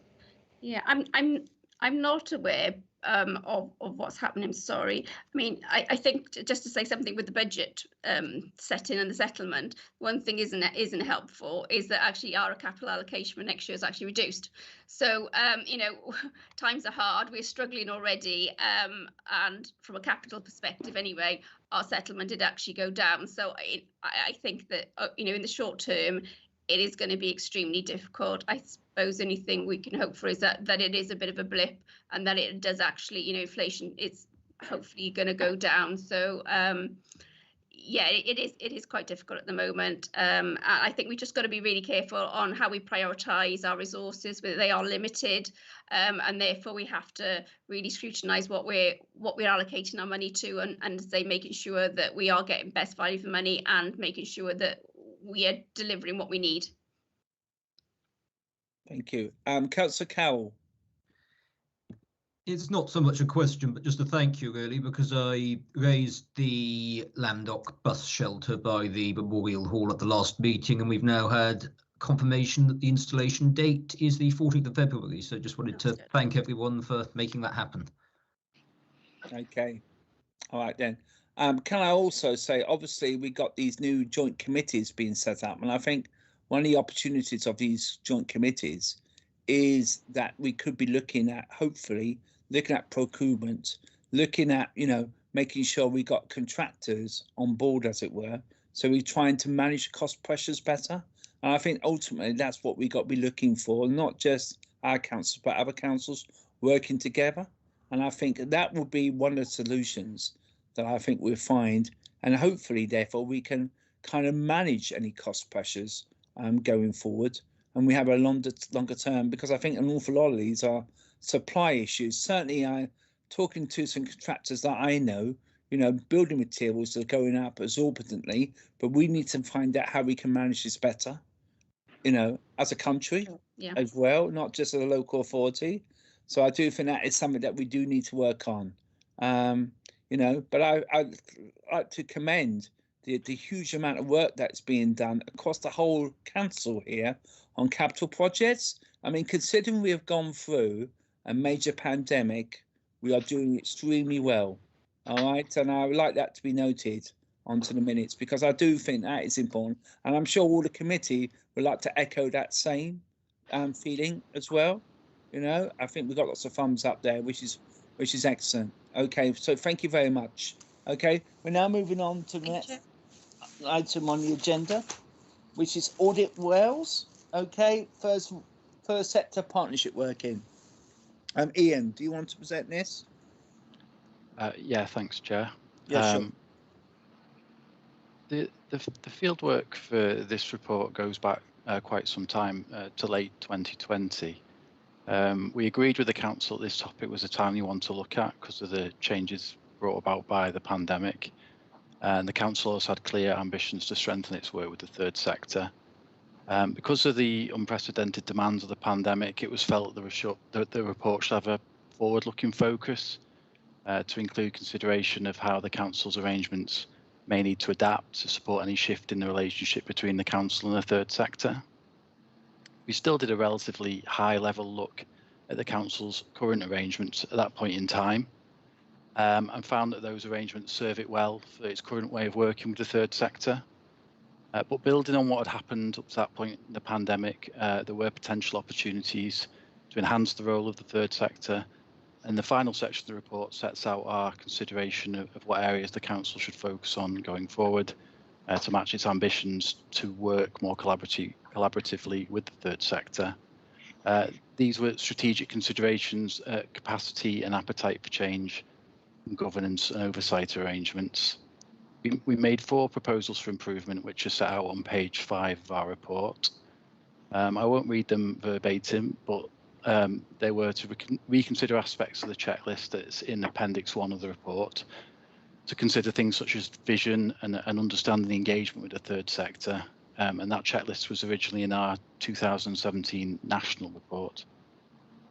Yeah, I'm not aware of what's happening. Sorry. I mean, I think just to say something with the budget setting and the settlement, one thing isn't helpful is that actually our capital allocation for next year is actually reduced. So times are hard. We're struggling already, and from a capital perspective, anyway, our settlement did actually go down. So I think that in the short term, it is going to be extremely difficult. I suppose the only thing we can hope for is that it is a bit of a blip, and that it does actually, inflation is hopefully going to go down. So yeah, it is quite difficult at the moment. I think we just got to be really careful on how we prioritise our resources, but they are limited, and therefore we have to really scrutinise what we're allocating our money to, and say making sure that we are getting best value for money and making sure that we are delivering what we need. Thank you. Councillor Cowell. It's not so much a question, but just a thank you, really, because I raised the Lambda bus shelter by the Memorial Hall at the last meeting, and we've now had confirmation that the installation date is the 14th of February. So just wanted to thank everyone for making that happen. Okay. All right, then. Can I also say, obviously, we got these new joint committees being set up, and I think one of the opportunities of these joint committees is that we could be looking at, hopefully, looking at procurement, looking at, making sure we got contractors on board, as it were. So we're trying to manage cost pressures better. And I think ultimately that's what we got to be looking for, not just our council, but other councils working together. And I think that will be one of the solutions that I think we'll find. And hopefully, therefore, we can kind of manage any cost pressures going forward. and we have a longer term, because I think an awful lot of these are supply issues. Certainly, I talking to some contractors that I know, building materials are going up exorbitantly, but we need to find out how we can manage this better, as a country as well, not just as a local authority. So I do think that is something that we do need to work on. But I'd like to commend the huge amount of work that's being done across the whole council here on capital projects. I mean, considering we have gone through a major pandemic, we are doing extremely well. All right, and I would like that to be noted onto the minutes, because I do think that is important, and I'm sure all the committee would like to echo that same feeling as well. I think we've got lots of thumbs up there, which is excellent. Okay, so thank you very much. Okay, we're now moving on to the next item on the agenda, which is audit wells. Okay, first sector partnership working. Ian, do you want to present this? Yeah, thanks, Chair. Yeah, sure. The field work for this report goes back quite some time to late 2020. We agreed with the council that this topic was a timely one to look at because of the changes brought about by the pandemic. And the council has had clear ambitions to strengthen its work with the third sector. Because of the unprecedented demands of the pandemic, it was felt that the report should have a forward-looking focus to include consideration of how the council's arrangements may need to adapt to support any shift in the relationship between the council and the third sector. We still did a relatively high-level look at the council's current arrangements at that point in time, and found that those arrangements serve it well for its current way of working with the third sector. But building on what had happened up to that point in the pandemic, there were potential opportunities to enhance the role of the third sector, and the final section of the report sets out our consideration of what areas the council should focus on going forward to match its ambitions to work more collaboratively with the third sector. These were strategic considerations, capacity and appetite for change, governance and oversight arrangements. We made 4 proposals for improvement, which are set out on page 5 of our report. I won't read them verbatim, but they were to reconsider aspects of the checklist that's in Appendix 1 of the report, to consider things such as vision and understanding the engagement with the third sector. And that checklist was originally in our 2017 national report.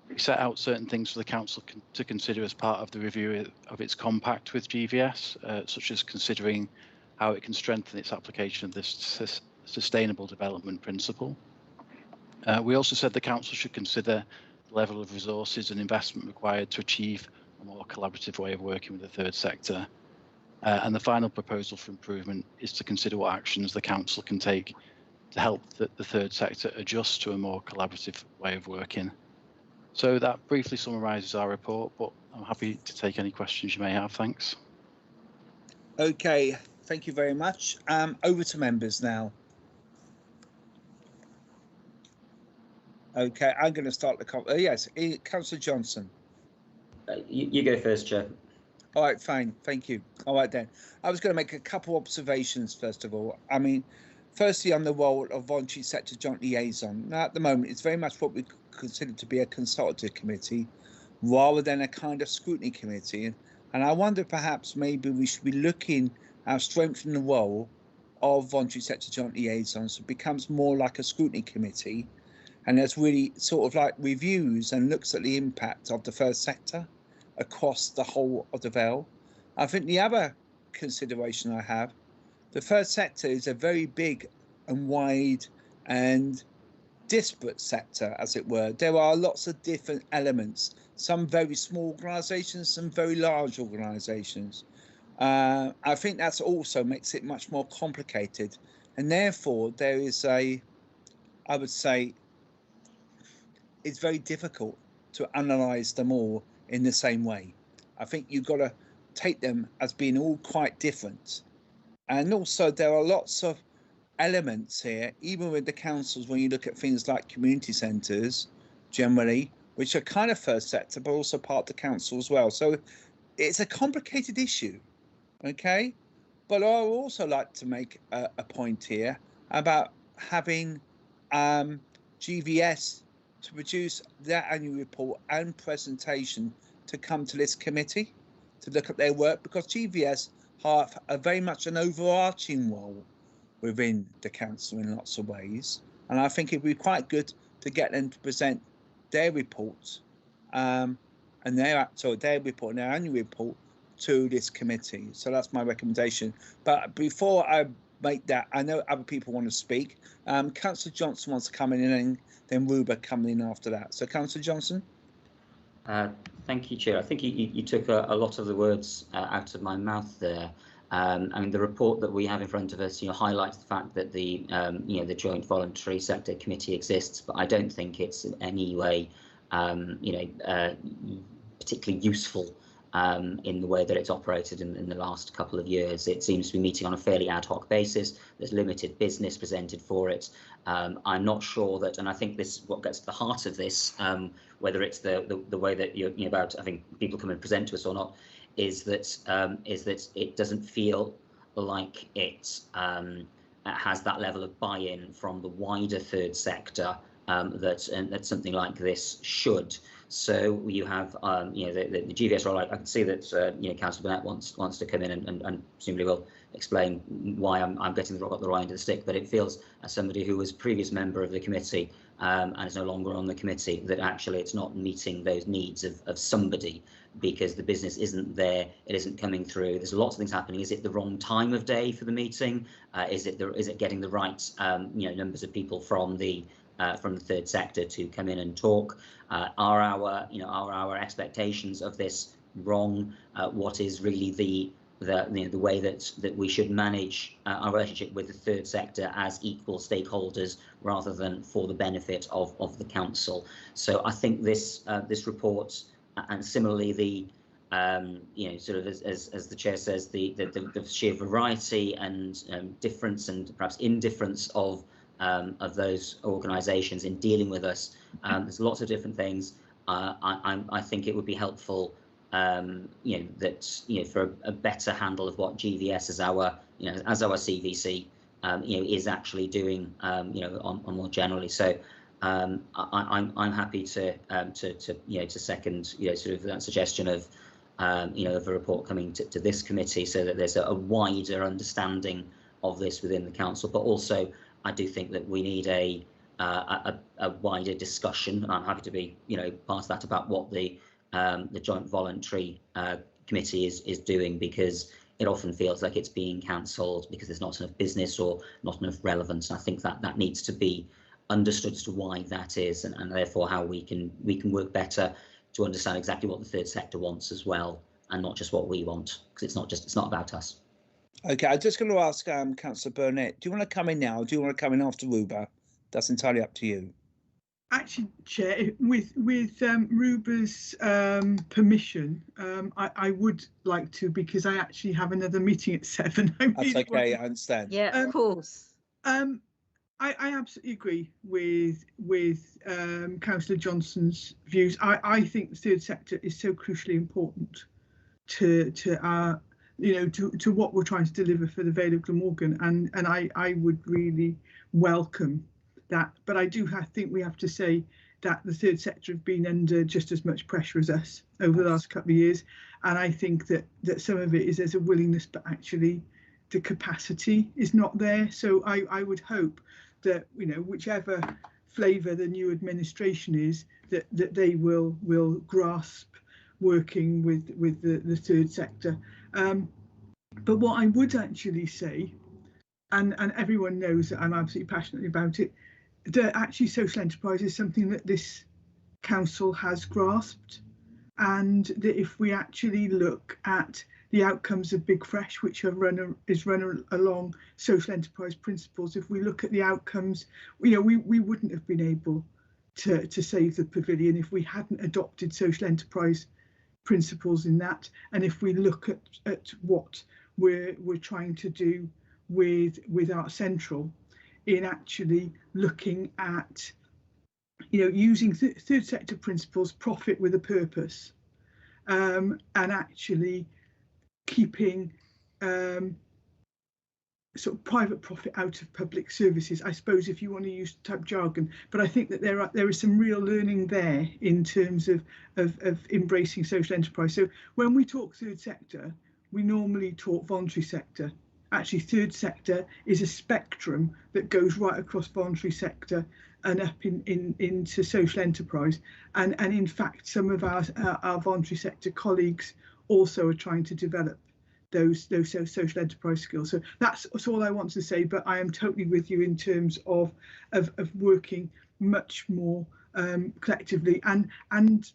We set out certain things for the council to consider as part of the review of its compact with GVS, such as considering how it can strengthen its application of this sustainable development principle. We also said the council should consider the level of resources and investment required to achieve a more collaborative way of working with the third sector. And the final proposal for improvement is to consider what actions the council can take to help the third sector adjust to a more collaborative way of working. So that briefly summarises our report, but I'm happy to take any questions you may have. Thanks. Okay, thank you very much. Over to members now. Okay, I'm going to start the yes, Councillor Johnson. You go first, Chair. All right, fine, thank you. All right then, I was going to make a couple observations first of all. I mean, firstly, on the role of voluntary sector joint liaison. Now, at the moment, it's very much what we consider to be a consultative committee rather than a kind of scrutiny committee. And I wonder perhaps maybe we should be looking at strengthening the role of voluntary sector joint liaison so it becomes more like a scrutiny committee, and there's really sort of like reviews and looks at the impact of the first sector across the whole of the Vale. I think the other consideration I have, the third sector is a very big and wide and disparate sector, as it were. There are lots of different elements, some very small organisations, some very large organisations. I think that's also makes it much more complicated, and therefore there is I would say, it's very difficult to analyse them all in the same way. I think you've got to take them as being all quite different. And also there are lots of elements here, even with the councils, when you look at things like community centres generally, which are kind of first sector, but also part of the council as well. So it's a complicated issue, okay? But I would also like to make a point here about having GVS to produce their annual report and presentation to come to this committee to look at their work, because GVS have a very much an overarching role within the council in lots of ways, and I think it'd be quite good to get them to present their reports and their report and their annual report to this committee. So that's my recommendation. But before I make that, I know other people want to speak. Councillor Johnson wants to come in, and then Ruba coming in after that. So Councillor Johnson. Thank you, Chair. I think you took a lot of the words out of my mouth there. I mean, the report that we have in front of us, highlights the fact that the the Joint Voluntary Sector Committee exists, but I don't think it's in any way particularly useful in the way that it's operated in the last couple of years. It seems to be meeting on a fairly ad hoc basis. There's limited business presented for it. I'm not sure that, and I think this what gets to the heart of this, whether it's the way that you're about having people come and present to us or not, is that it doesn't feel like it has that level of buy-in from the wider third sector that something like this should. So you have the GVS role. I can see that Councillor Burnett wants to come in and presumably will explain why I'm getting the right end of the stick. But it feels, as somebody who was previous member of the committee and is no longer on the committee, that actually it's not meeting those needs of somebody, because the business isn't there, it isn't coming through. There's lots of things happening. Is it the wrong time of day for the meeting? Is it getting the right numbers of people from the third sector to come in and talk? Are our expectations of this wrong? What is really the way that we should manage our relationship with the third sector as equal stakeholders rather than for the benefit of the council? So I think this report, and similarly the sort of as the chair says, the sheer variety and difference and perhaps indifference of those organisations in dealing with us. There's lots of different things. I think it would be helpful, for a better handle of what GVS as our CVC, is actually doing, on more generally. So I'm happy to second, sort of that suggestion of, of a report coming to this committee, so that there's a wider understanding of this within the council, but also I do think that we need a wider discussion, and I'm happy to be, part of that, about what the Joint Voluntary Committee is doing, because it often feels like it's being cancelled because there's not enough business or not enough relevance. And I think that needs to be understood as to why that is, and therefore how we can work better to understand exactly what the third sector wants as well, and not just what we want, because it's not about us. Okay, I'm just going to ask Councillor Burnett, do you want to come in now, or do you want to come in after Ruba? That's entirely up to you. Actually, Chair, with Ruba's permission, I would like to, because I actually have another meeting at 7. That's okay, I understand. Yeah, of course. I absolutely agree with Councillor Johnson's views. I think the third sector is so crucially important to our, to what we're trying to deliver for the Vale of Glamorgan, and I would really welcome that. But I do think we have to say that the third sector have been under just as much pressure as us over the last couple of years, and I think that some of it is there's a willingness, but actually the capacity is not there. So I would hope that whichever flavour the new administration is, that they will grasp working with the third sector. But what I would actually say, and everyone knows that I'm absolutely passionate about it, that actually social enterprise is something that this council has grasped, and that if we actually look at the outcomes of Big Fresh, which is run along social enterprise principles, if we look at the outcomes, we wouldn't have been able to save the pavilion if we hadn't adopted social enterprise principles in that. And if we look at what we're trying to do with Art Central, in actually looking at using third sector principles, profit with a purpose, and actually keeping sort of private profit out of public services, I suppose, if you want to use type jargon. But I think that there is some real learning there in terms of embracing social enterprise. So when we talk third sector, we normally talk voluntary sector. Actually, third sector is a spectrum that goes right across voluntary sector and up into social enterprise. And in fact, some of our voluntary sector colleagues also are trying to develop those social enterprise skills. So that's all I want to say, but I am totally with you in terms of working much more collectively and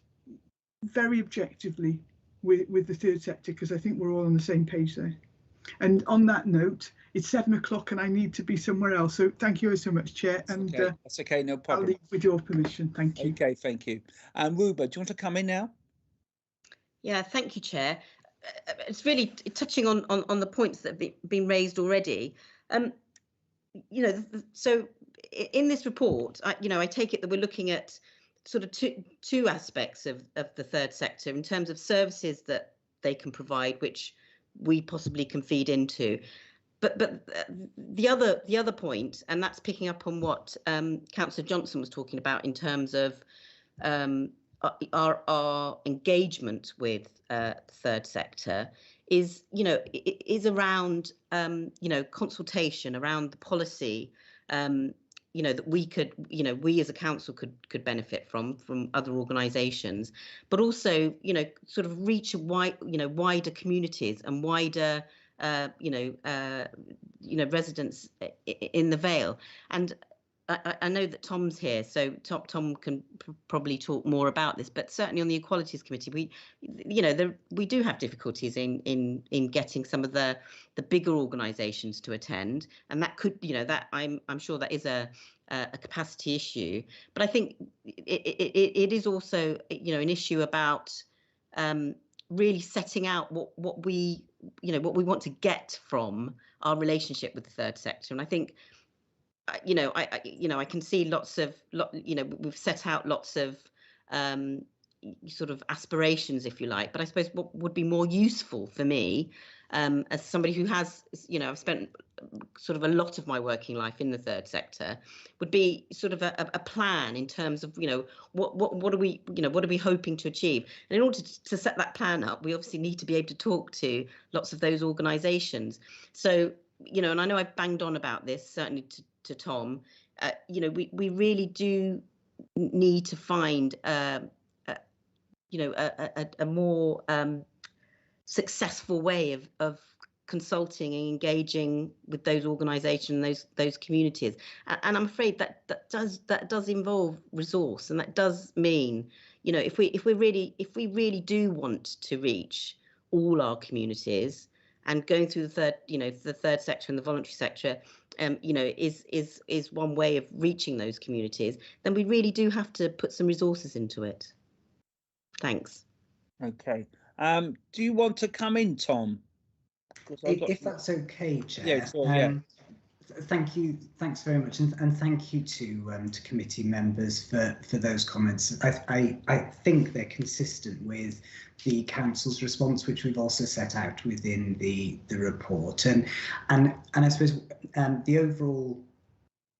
very objectively with the third sector, because I think we're all on the same page there. And on that note, it's 7 o'clock and I need to be somewhere else. So thank you so much, Chair. And okay. That's okay, no problem. I'll leave with your permission. Thank you. Okay, thank you. Ruba, do you want to come in now? Yeah, thank you, Chair. It's really touching on the points that have been raised already. You know, so in this report, I take it that we're looking at sort of two aspects of the third sector in terms of services that they can provide, which we possibly can feed into. But the other point, and that's picking up on what Councillor Johnson was talking about in terms of our engagement with the third sector, is around consultation around the policy that we could we as a council could benefit from other organisations, but also sort of reach wider communities and wider residents in the Vale. And I know that Tom's here, so Tom can probably talk more about this. But certainly on the Equalities Committee, we do have difficulties in getting some of the bigger organisations to attend, and that could that I'm sure that is a capacity issue. But I think it is also an issue about really setting out what we want to get from our relationship with the third sector. And I think I can see we've set out lots of sort of aspirations, if you like, but I suppose what would be more useful for me as somebody who has I've spent sort of a lot of my working life in the third sector would be sort of a plan in terms of what are we hoping to achieve. And in order to set that plan up, we obviously need to be able to talk to lots of those organisations. So and I know I've banged on about this, certainly to Tom, we really do need to find a more successful way of consulting and engaging with those organisations, those communities. And I'm afraid that does involve resource, and that does mean if we really do want to reach all our communities, and going through the third sector and the voluntary sector is one way of reaching those communities, then we really do have to put some resources into it. Thanks. Okay. Do you want to come in, Tom? If that's okay, Chair. Yeah, sure, yeah. Thank you. Thanks very much, and thank you to committee members for those comments. I think they're consistent with the council's response, which we've also set out within the report, and I suppose the overall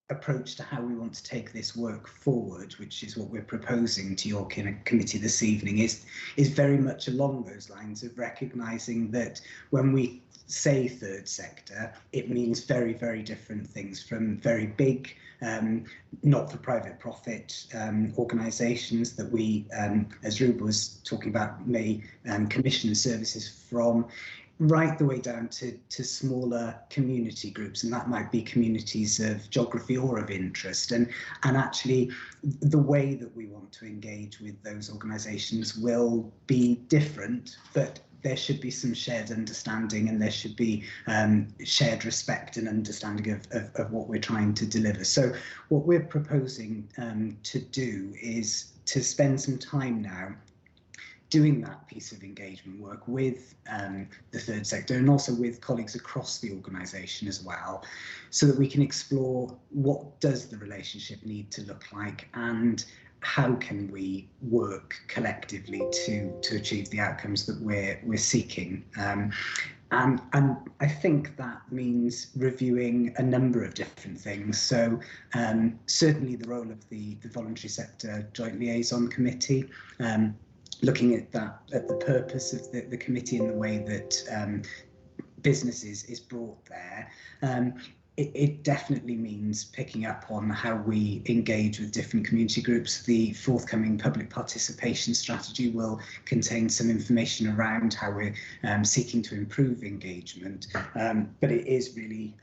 approach to how we want to take this work forward, which is what we're proposing to your committee this evening, is very much along those lines of recognising that when we say third sector, it means very, very different things, from very big not-for-private profit organisations that we, as Ruba was talking about, may commission services from, right the way down to smaller community groups, and that might be communities of geography or of interest. And actually, the way that we want to engage with those organisations will be different, but there should be some shared understanding, and there should be shared respect and understanding of what we're trying to deliver. So what we're proposing to do is to spend some time now doing that piece of engagement work with the third sector, and also with colleagues across the organisation as well, so that we can explore what does the relationship need to look like, and how can we work collectively to achieve the outcomes that we're seeking. And I think that means reviewing a number of different things. So certainly the role of the Voluntary Sector Joint Liaison Committee, looking at the purpose of the committee and the way that business is brought there. It definitely means picking up on how we engage with different community groups. The forthcoming public participation strategy will contain some information around how we're seeking to improve engagement, but it is really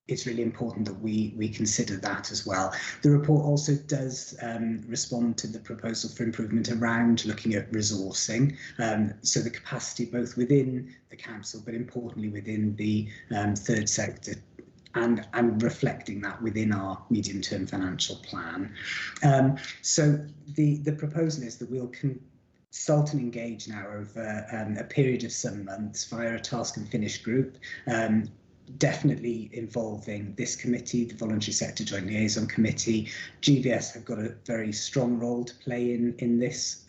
it's really important that we consider that as well. The report also does respond to the proposal for improvement around looking at resourcing, so the capacity both within the council, but importantly within the third sector, and reflecting that within our medium-term financial plan. So the proposal is that we'll consult and engage now over a period of some months via a task and finish group, definitely involving this committee, the Voluntary Sector Joint Liaison Committee. GVS have got a very strong role to play in this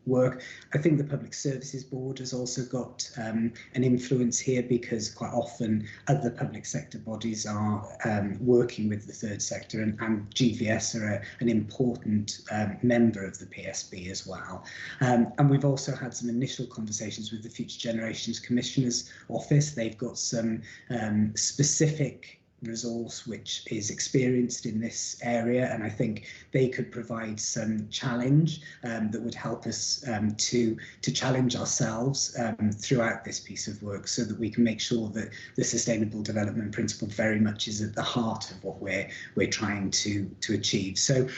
work. I think the Public Services Board has also got an influence here, because quite often other public sector bodies are working with the third sector, and GVS are an important member of the PSB as well. And we've also had some initial conversations with the Future Generations Commissioner's Office. They've got some specific resource which is experienced in this area, and I think they could provide some challenge that would help us to challenge ourselves throughout this piece of work, so that we can make sure that the Sustainable Development Principle very much is at the heart of what we're trying to achieve. So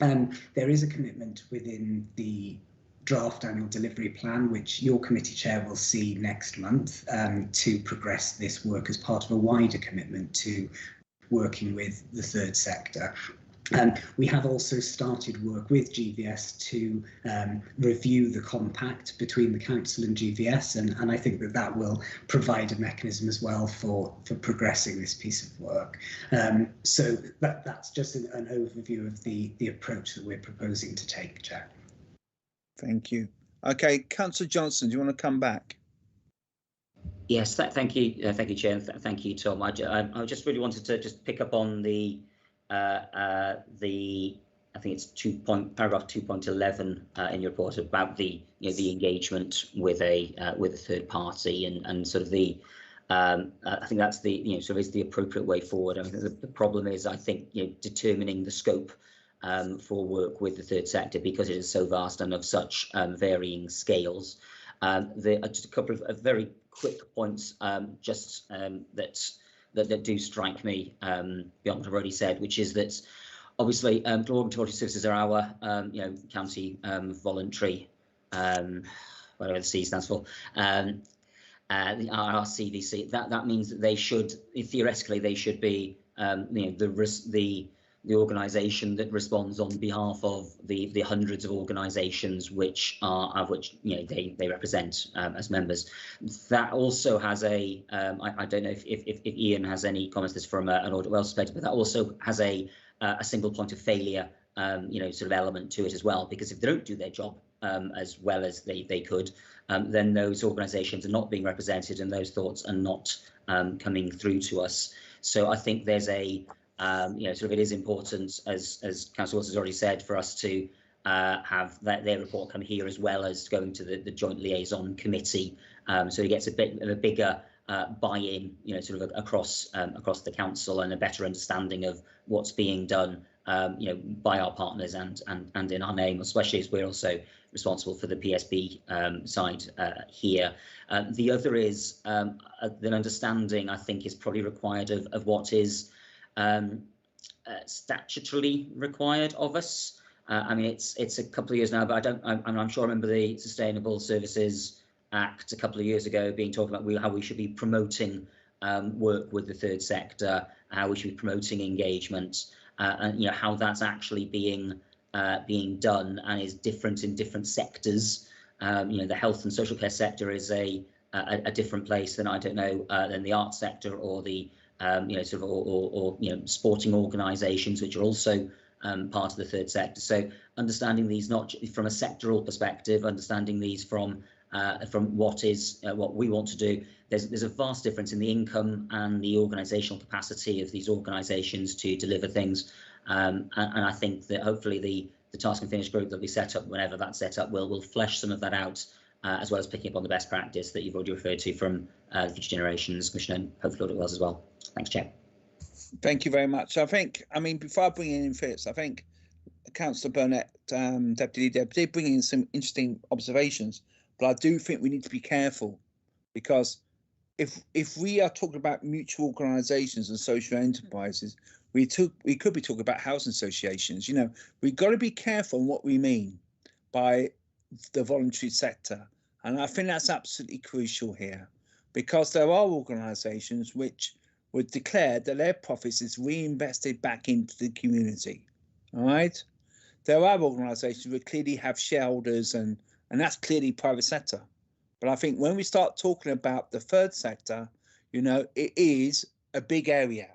there is a commitment within the draft annual delivery plan, which your committee chair will see next month, to progress this work as part of a wider commitment to working with the third sector. We have also started work with GVS to review the compact between the council and GVS, and I think that will provide a mechanism as well for progressing this piece of work. So that's just an overview of the approach that we're proposing to take, Chair. Thank you. Okay, Councillor Johnson, do you want to come back? Yes, thank you, Chair, and thank you, Tom. I just really wanted to just pick up on the I think it's paragraph 2.11 in your report about the the engagement with a third party, and sort of the I think that's the sort of is the appropriate way forward. I mean, the problem is, I think, determining the scope for work with the third sector, because it is so vast and of such varying scales. Just a couple of very quick points, that do strike me beyond what I've already said, which is that obviously Voluntary Services are our county voluntary, whatever the C stands for, our CVC. That means that they should, theoretically, they should be the organisation that responds on behalf of the hundreds of organisations which they represent as members. That also has a I don't know if Ian has any comments this from an Audit Wales perspective, but that also has a single point of failure sort of element to it as well, because if they don't do their job as well as they could, then those organisations are not being represented and those thoughts are not coming through to us. So I think there's a sort of, it is important, as Councillor Wilson has already said, for us to have their report come here as well as going to the Joint Liaison Committee, so it gets a bit of a bigger buy-in, sort of across the council, and a better understanding of what's being done, by our partners and in our name, especially as we're also responsible for the PSB side here. The other is the understanding, I think, is probably required of what is statutorily required of us. I mean, it's a couple of years now, but I'm sure I remember the Sustainable Services Act a couple of years ago being talked about how we should be promoting work with the third sector, how we should be promoting engagement, and how that's actually being done and is different in different sectors. The health and social care sector is a different place than, I don't know, than the arts sector, or the sort of sporting organisations, which are also part of the third sector. So understanding these not from a sectoral perspective, understanding these from from what we want to do. There's a vast difference in the income and the organisational capacity of these organisations to deliver things, and I think that hopefully the task and finish group that we set up, whenever that's set up, will flesh some of that out, as well as picking up on the best practice that you've already referred to from the Future Generations Commission, and hopefully audit wells as well. Thanks, Chair. Thank you very much. I mean, before I bring in Fitz, I think Councillor Burnett, Deputy Leader, did bring in some interesting observations, but I do think we need to be careful, because if we are talking about mutual organisations and social enterprises, we could be talking about housing associations. You know, we've got to be careful on what we mean by the voluntary sector, and I think that's absolutely crucial here, because there are organisations which would declare that their profits is reinvested back into the community. All right, there are organisations which clearly have shareholders, and that's clearly private sector. But I think when we start talking about the third sector, you know, it is a big area,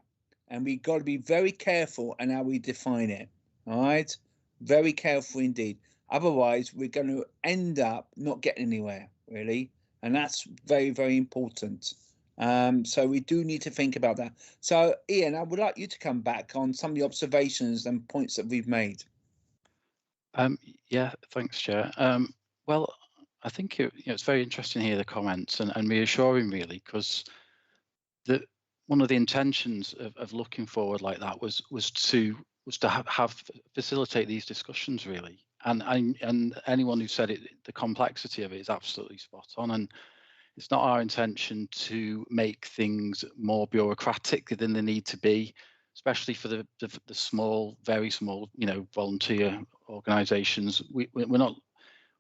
and we've got to be very careful in how we define it. All right, very careful indeed. Otherwise, we're going to end up not getting anywhere, really, and that's very, very important. So we do need to think about that. So, Ian, I would like you to come back on some of the observations and points that we've made. Yeah, thanks, Chair. Well, I think it's very interesting to hear the comments and reassuring, really, because one of the intentions of looking forward like that was to facilitate these discussions, really. And anyone who said it, the complexity of it is absolutely spot on. And it's not our intention to make things more bureaucratic than they need to be, especially for the small, very small, you know, volunteer organisations. We're not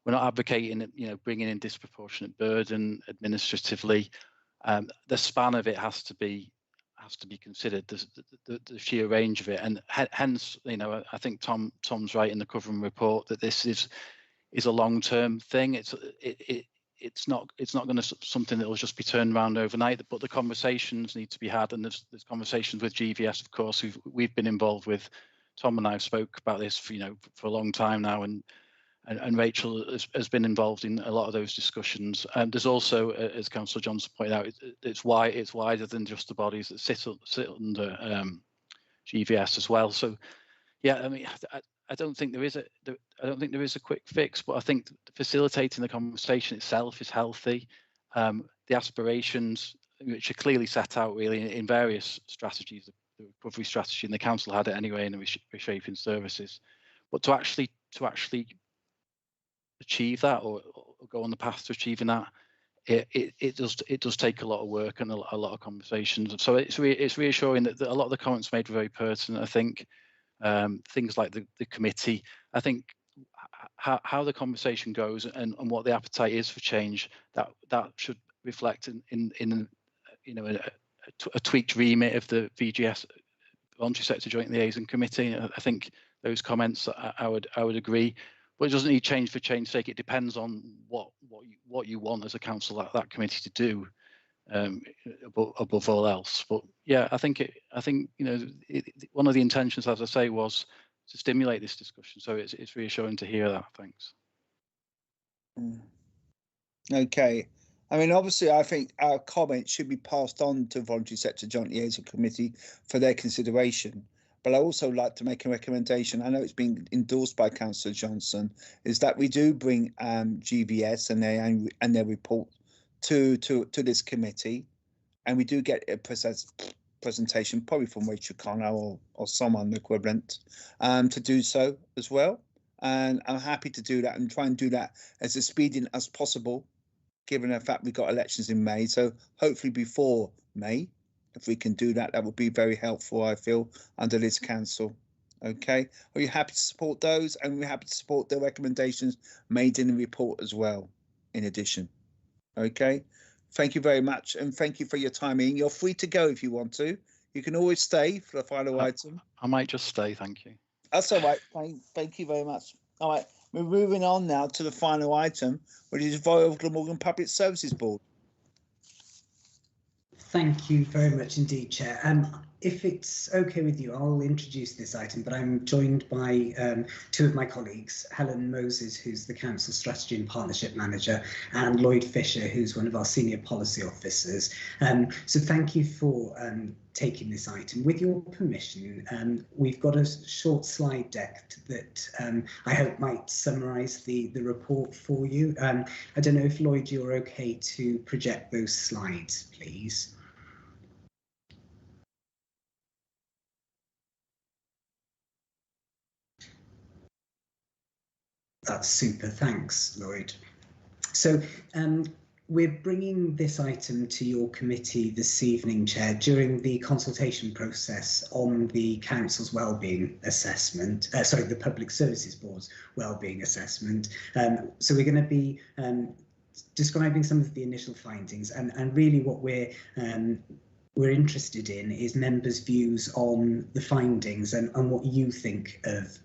advocating, you know, bringing in disproportionate burden administratively. The span of it has to be considered, the sheer range of it, and hence, you know, I think Tom's right in the covering report that this is a long-term thing. It's not going to something that will just be turned around overnight, but the conversations need to be had, and there's conversations with GVS, of course, we've been involved with. Tom and I have spoke about this for a long time now, and Rachel has been involved in a lot of those discussions. There's also, as Councillor Johnson pointed out, it's wider than just the bodies that sit under GVS as well. So, yeah, I mean, I don't think there is a quick fix, but I think facilitating the conversation itself is healthy. The aspirations, which are clearly set out really in various strategies, the recovery strategy, and the council had it anyway in the reshaping services, but to actually achieve that or go on the path to achieving that, it does take a lot of work and a lot of conversations. So it's reassuring that a lot of the comments made were very pertinent. I think things like the committee, I think how the conversation goes and what the appetite is for change, that should reflect in you know, a tweaked remit of the VGS Voluntary Sector Joint Liaison Committee. I think those comments I would agree. But it doesn't need change for change's sake. It depends on what you want as a council that committee to do, above all else. But yeah, I think you know, one of the intentions, as I say, was to stimulate this discussion. So it's reassuring to hear that. Thanks. Okay. I mean, obviously, I think our comments should be passed on to Voluntary Sector Joint Liaison Committee for their consideration. But I also like to make a recommendation. I know it's been endorsed by Councillor Johnson, is that we do bring GVS and their report to this committee, and we do get a presentation, probably from Rachel Connor or someone equivalent, to do so as well. And I'm happy to do that and try and do that as expedient as possible, given the fact we've got elections in May. So hopefully before May. If we can do that, that would be very helpful, I feel, under this council. Okay, are you happy to support those? And we're happy to support the recommendations made in the report as well, in addition. Okay, thank you very much. And thank you for your time, Ian. You're free to go if you want to. You can always stay for the final item. I might just stay, thank you. That's all right. Thank you very much. All right, we're moving on now to the final item, which is Royal Glamorgan Public Services Board. Thank you very much indeed, Chair. If it's okay with you, I'll introduce this item, but I'm joined by two of my colleagues, Helen Moses, who's the Council Strategy and Partnership Manager, and Lloyd Fisher, who's one of our Senior Policy Officers. So thank you for taking this item. With your permission, we've got a short slide deck that I hope might summarise the report for you. I don't know if, Lloyd, you're okay to project those slides, please. That's super, thanks, Lloyd. So we're bringing this item to your committee this evening, Chair, during the consultation process on the Council's Wellbeing Assessment, the Public Services Board's Wellbeing Assessment. So we're going to be describing some of the initial findings, and really what we're interested in is members' views on the findings and what you think of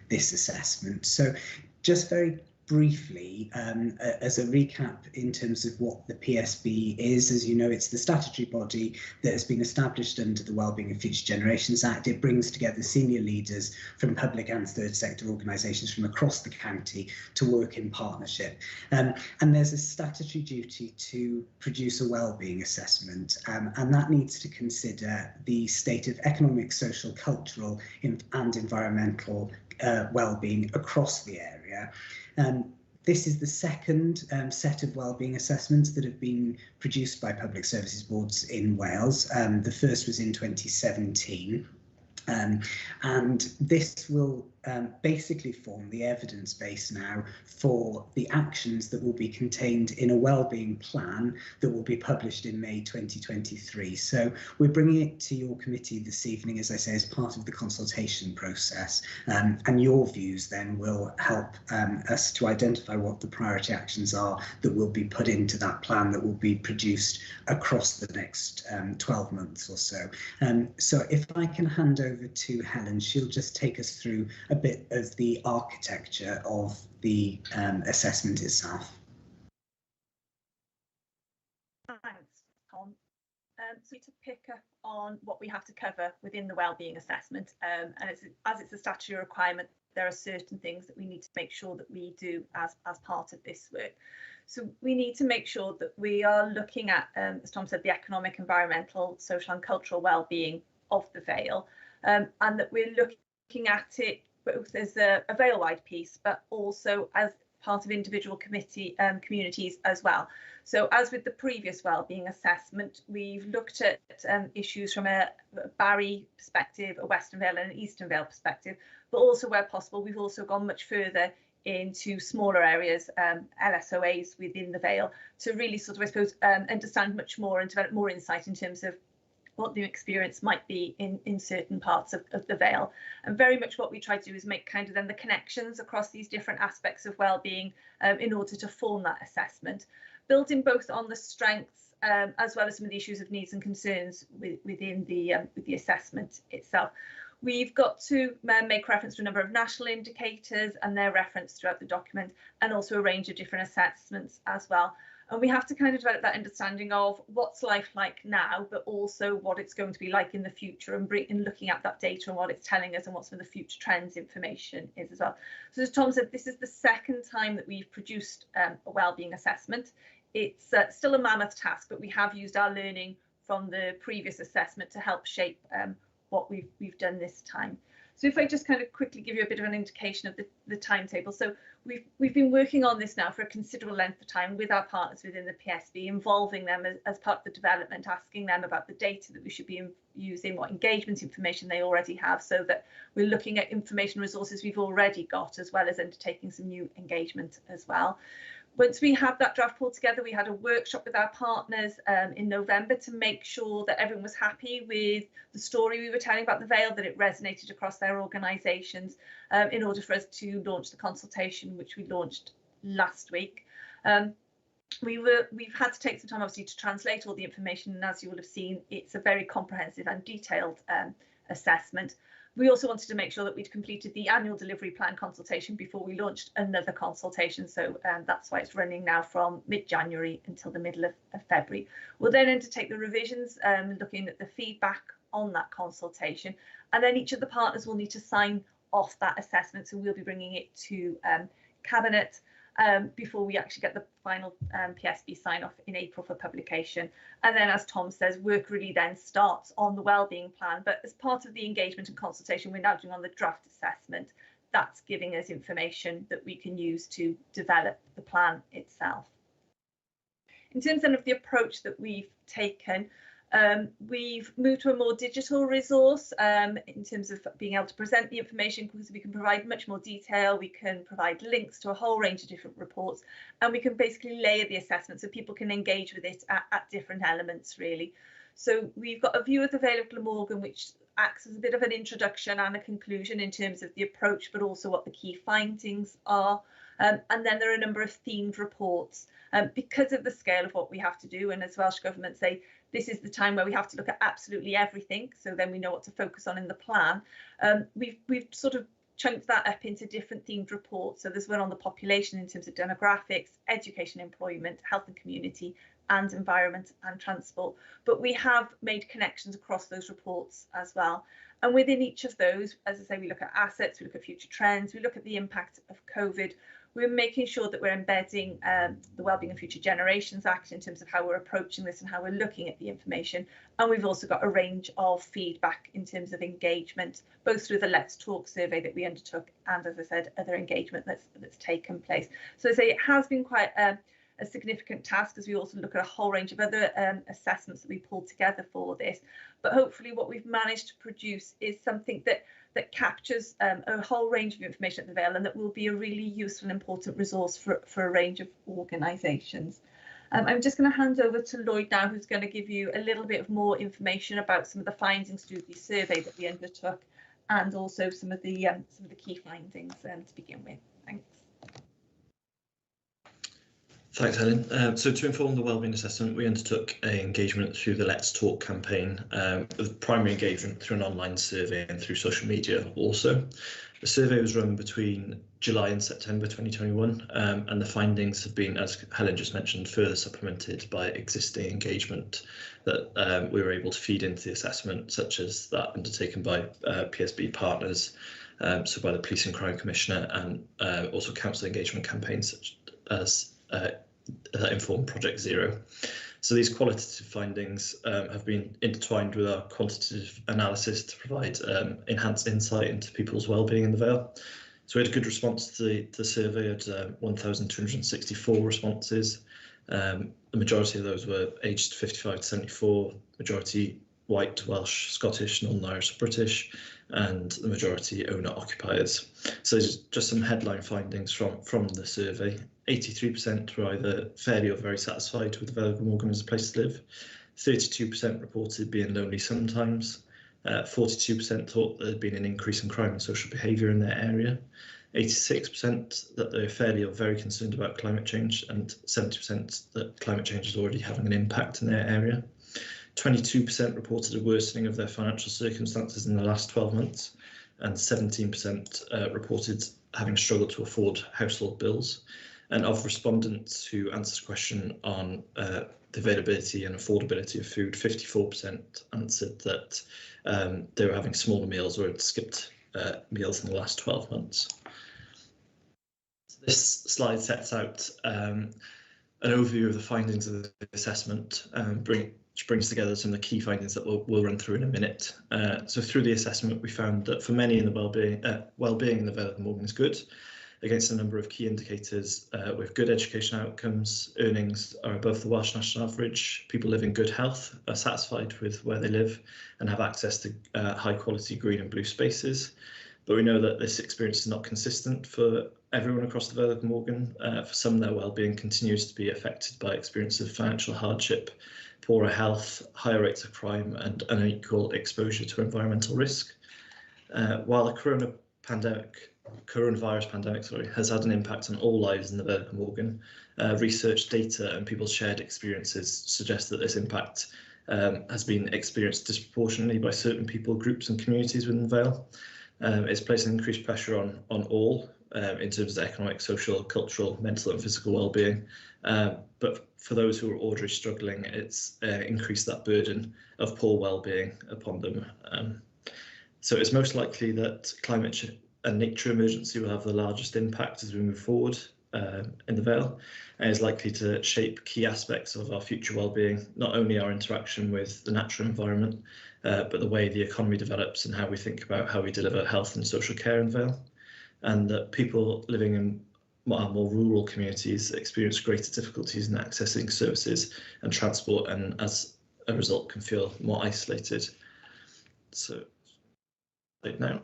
this assessment. So just very briefly, as a recap in terms of what the PSB is, as you know, it's the statutory body that has been established under the Wellbeing and Future Generations Act. It brings together senior leaders from public and third sector organisations from across the county to work in partnership. And there's a statutory duty to produce a wellbeing assessment, and that needs to consider the state of economic, social, cultural and environmental wellbeing across the area. This is the second set of wellbeing assessments that have been produced by public services boards in Wales. The first was in 2017. And this will basically form the evidence base now for the actions that will be contained in a wellbeing plan that will be published in May 2023. So we're bringing it to your committee this evening, as I say, as part of the consultation process. And your views then will help us to identify what the priority actions are that will be put into that plan that will be produced across the next 12 months or so. So if I can hand over to Helen, she'll just take us through a bit of the architecture of the assessment itself. Thanks, Tom. So to pick up on what we have to cover within the wellbeing assessment, and as it's a statutory requirement, there are certain things that we need to make sure that we do as part of this work. So we need to make sure that we are looking at, as Tom said, the economic, environmental, social and cultural well-being of the Vale, and that we're looking at it both as a Vale-wide piece, but also as part of individual communities as well. So as with the previous wellbeing assessment, we've looked at issues from a Barry perspective, a Western Vale and an Eastern Vale perspective, but also where possible, we've also gone much further into smaller areas, LSOAs within the Vale, to really sort of, I suppose, understand much more and develop more insight in terms of what the experience might be in certain parts of the Vale. And very much what we try to do is make kind of then the connections across these different aspects of wellbeing in order to form that assessment, building both on the strengths as well as some of the issues of needs and concerns within the assessment itself. We've got to make reference to a number of national indicators and their reference throughout the document, and also a range of different assessments as well. And we have to kind of develop that understanding of what's life like now, but also what it's going to be like in the future, and looking at that data and what it's telling us and what some of the future trends information is as well. So as Tom said, this is the second time that we've produced a wellbeing assessment. It's still a mammoth task, but we have used our learning from the previous assessment to help shape what we've done this time. So if I just kind of quickly give you a bit of an indication of the timetable. So we've been working on this now for a considerable length of time with our partners within the PSB, involving them as part of the development, asking them about the data that we should be using, what engagement information they already have, so that we're looking at information resources we've already got, as well as undertaking some new engagement as well. Once we had that draft pulled together, we had a workshop with our partners in November to make sure that everyone was happy with the story we were telling about the Vale, that it resonated across their organisations, in order for us to launch the consultation, which we launched last week. We've had to take some time, obviously, to translate all the information, and as you will have seen, it's a very comprehensive and detailed assessment. We also wanted to make sure that we'd completed the annual delivery plan consultation before we launched another consultation. So that's why it's running now from mid-January until the middle of February. We'll then undertake the revisions, looking at the feedback on that consultation, and then each of the partners will need to sign off that assessment. So we'll be bringing it to Cabinet before we actually get the final PSB sign off in April for publication. And then, as Tom says, work really then starts on the wellbeing plan. But as part of the engagement and consultation we're now doing on the draft assessment, that's giving us information that we can use to develop the plan itself. In terms then of the approach that we've taken, we've moved to a more digital resource in terms of being able to present the information, because we can provide much more detail, we can provide links to a whole range of different reports, and we can basically layer the assessment so people can engage with it at different elements really. So we've got a view of the Vale of Glamorgan which acts as a bit of an introduction and a conclusion in terms of the approach, but also what the key findings are. And then there are a number of themed reports because of the scale of what we have to do. And as Welsh Government say, this is the time where we have to look at absolutely everything. So then we know what to focus on in the plan. We've sort of chunked that up into different themed reports. So there's one on the population in terms of demographics, education, employment, health and community, and environment and transport. But we have made connections across those reports as well. And within each of those, as I say, we look at assets, we look at future trends, we look at the impact of COVID. We're making sure that we're embedding the Wellbeing and Future Generations Act in terms of how we're approaching this and how we're looking at the information. And we've also got a range of feedback in terms of engagement, both through the Let's Talk survey that we undertook and, as I said, other engagement that's taken place. So I say it has been quite a significant task, as we also look at a whole range of other assessments that we pulled together for this. But hopefully what we've managed to produce is something that captures a whole range of information at the Vale, and that will be a really useful and important resource for a range of organisations. I'm just going to hand over to Lloyd now, who's going to give you a little bit of more information about some of the findings through the survey that we undertook, and also some of the key findings to begin with. Thanks. Thanks, Helen. So to inform the wellbeing assessment, we undertook engagement through the Let's Talk campaign, with primary engagement through an online survey and through social media also. The survey was run between July and September 2021, and the findings have been, as Helen just mentioned, further supplemented by existing engagement that we were able to feed into the assessment, such as that undertaken by PSB partners, so by the Police and Crime Commissioner, and also council engagement campaigns such as that inform Project Zero. So these qualitative findings have been intertwined with our quantitative analysis to provide enhanced insight into people's wellbeing in the Vale. So we had a good response to the survey at 1,264 responses. The majority of those were aged 55 to 74, majority white, Welsh, Scottish, Northern Irish, British, and the majority owner-occupiers. So there's just some headline findings from the survey. 83% were either fairly or very satisfied with the Vale of Glamorgan as a place to live. 32% reported being lonely sometimes. 42% thought there had been an increase in crime and social behaviour in their area. 86% that they're fairly or very concerned about climate change, and 70% that climate change is already having an impact in their area. 22% reported a worsening of their financial circumstances in the last 12 months, and 17% reported having struggled to afford household bills. And of respondents who answered a question on the availability and affordability of food, 54% answered that they were having smaller meals or had skipped meals in the last 12 months. So this slide sets out an overview of the findings of the assessment, which brings together some of the key findings that we'll run through in a minute. So through the assessment, we found that for many in the wellbeing in the Vale of Glamorgan is good, against a number of key indicators with good education outcomes. Earnings are above the Welsh national average. People live in good health, are satisfied with where they live, and have access to high quality green and blue spaces. But we know that this experience is not consistent for everyone across the Vale of Glamorgan. For some, their wellbeing continues to be affected by experience of financial hardship, poorer health, higher rates of crime, and unequal exposure to environmental risk. While the coronavirus pandemic has had an impact on all lives in the Vale of Glamorgan, research data and people's shared experiences suggest that this impact has been experienced disproportionately by certain people, groups and communities within the Vale. It's placing increased pressure on all, in terms of economic, social, cultural, mental and physical well-being. But for those who are already struggling, it's increased that burden of poor well-being upon them. So it's most likely that climate and nature emergency will have the largest impact as we move forward in the Vale, and is likely to shape key aspects of our future well-being, not only our interaction with the natural environment, but the way the economy develops and how we think about how we deliver health and social care in Vale, and that people living in more rural communities experience greater difficulties in accessing services and transport, and as a result can feel more isolated. So right now.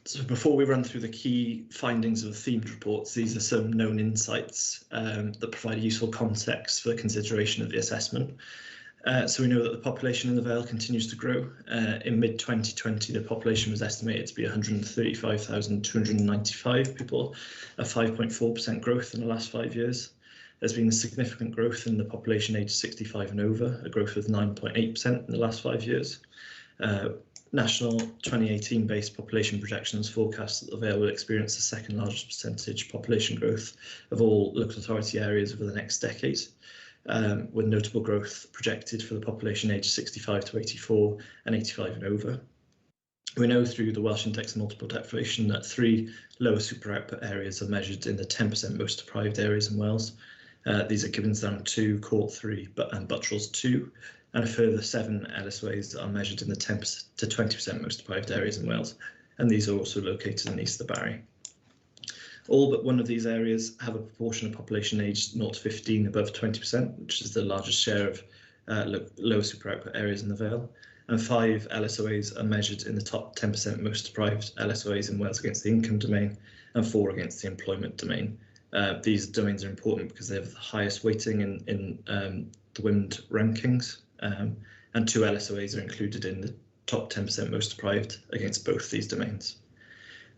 So before we run through the key findings of the themed reports, these are some known insights that provide useful context for the consideration of the assessment. So we know that the population in the Vale continues to grow. In mid-2020, the population was estimated to be 135,295 people, a 5.4% growth in the last 5 years. There's been a significant growth in the population aged 65 and over, a growth of 9.8% in the last 5 years. National 2018 based population projections forecast that the Vale will experience the second largest percentage population growth of all local authority areas over the next decade, with notable growth projected for the population aged 65 to 84 and 85 and over. We know through the Welsh Index of Multiple Deprivation that 3 lower super output areas are measured in the 10% most deprived areas in Wales. These are Gibbons Down 2, Court 3 and Buttrell's 2. And a further 7 LSOAs are measured in the 10 to 20% most deprived areas in Wales, and these are also located in east of Barry. All but one of these areas have a proportion of population aged 0 to 15 above 20%, which is the largest share of low super output areas in the Vale, and 5 LSOAs are measured in the top 10% most deprived LSOAs in Wales against the income domain, and 4 against the employment domain. These domains are important because they have the highest weighting in the WIMD rankings. And 2 LSOAs are included in the top 10% most deprived against both these domains.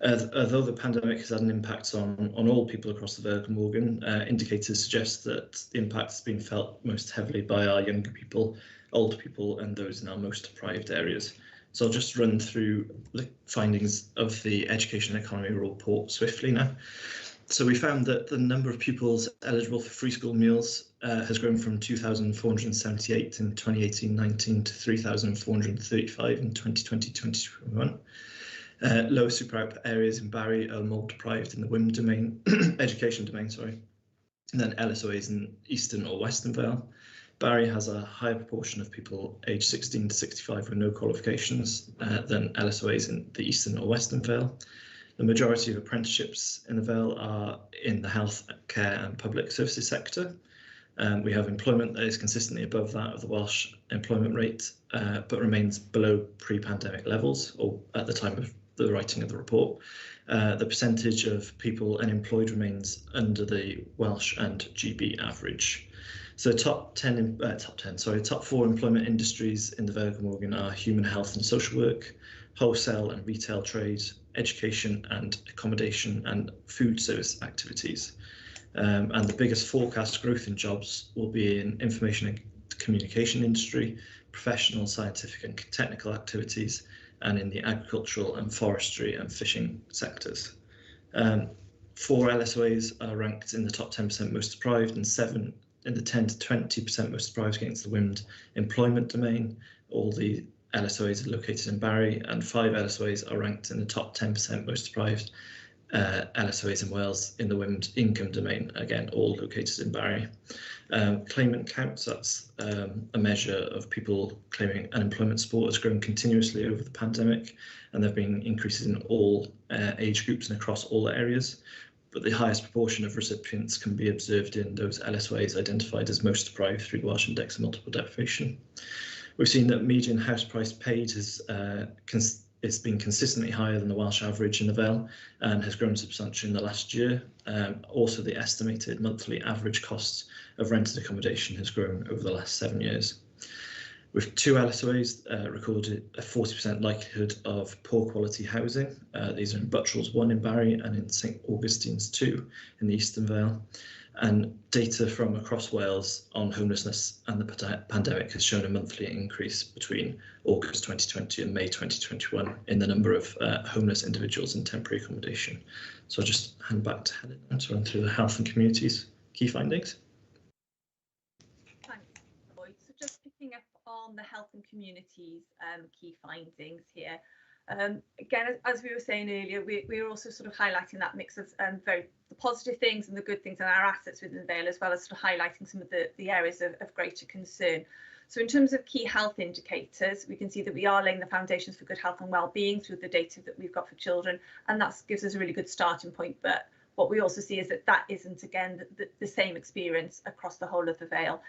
Although the pandemic has had an impact on all people across the Vale of Glamorgan, indicators suggest that the impact has been felt most heavily by our younger people, older people, and those in our most deprived areas. So I'll just run through the findings of the Education and Economy report swiftly now. So we found that the number of pupils eligible for free school meals has grown from 2,478 in 2018-19 to 3,435 in 2020-2021. Lower super output areas in Barry are more deprived in the WIM domain, education domain, sorry, than LSOAs in Eastern or Western Vale. Barry has a higher proportion of people aged 16 to 65 with no qualifications than LSOAs in the Eastern or Western Vale. The majority of apprenticeships in the Vale are in the health care and public services sector. We have employment that is consistently above that of the Welsh employment rate, but remains below pre-pandemic levels, or at the time of the writing of the report. The percentage of people unemployed remains under the Welsh and GB average. So top 4 employment industries in the Vale of Glamorgan are human health and social work, wholesale and retail trade, education and accommodation, and food service activities. And the biggest forecast growth in jobs will be in information and communication industry, professional, scientific and technical activities, and in the agricultural and forestry and fishing sectors. 4 LSOAs are ranked in the top 10% most deprived, and 7 in the 10 to 20% most deprived against the WIMD employment domain. All the LSOAs are located in Barry, and 5 LSOAs are ranked in the top 10% most deprived LSOAs in Wales in the WIMD income domain, again, all located in Barry. Claimant counts, that's a measure of people claiming unemployment support, has grown continuously over the pandemic, and there have been increases in all age groups and across all areas. But the highest proportion of recipients can be observed in those LSOAs identified as most deprived through the Welsh Index of Multiple Deprivation. We've seen that median house price paid it's been consistently higher than the Welsh average in the Vale and has grown substantially in the last year. Also, the estimated monthly average cost of rented accommodation has grown over the last 7 years. With 2 LSOAs recorded a 40% likelihood of poor quality housing. These are in Buttrell's 1 in Barry and in St Augustine's 2 in the Eastern Vale. And data from across Wales on homelessness and the pandemic has shown a monthly increase between August 2020 and May 2021 in the number of homeless individuals in temporary accommodation. So I'll just hand back to Helen to run through the health and communities key findings. Thanks, Lloyd. So just picking up on the health and communities key findings here. Again, as we were saying earlier, we are also sort of highlighting that mix of the positive things and the good things and our assets within the Vale, as well as sort of highlighting some of the areas of greater concern. So in terms of key health indicators, we can see that we are laying the foundations for good health and well-being through the data that we've got for children, and that gives us a really good starting point. But what we also see is that isn't, again, the same experience across the whole of the Vale.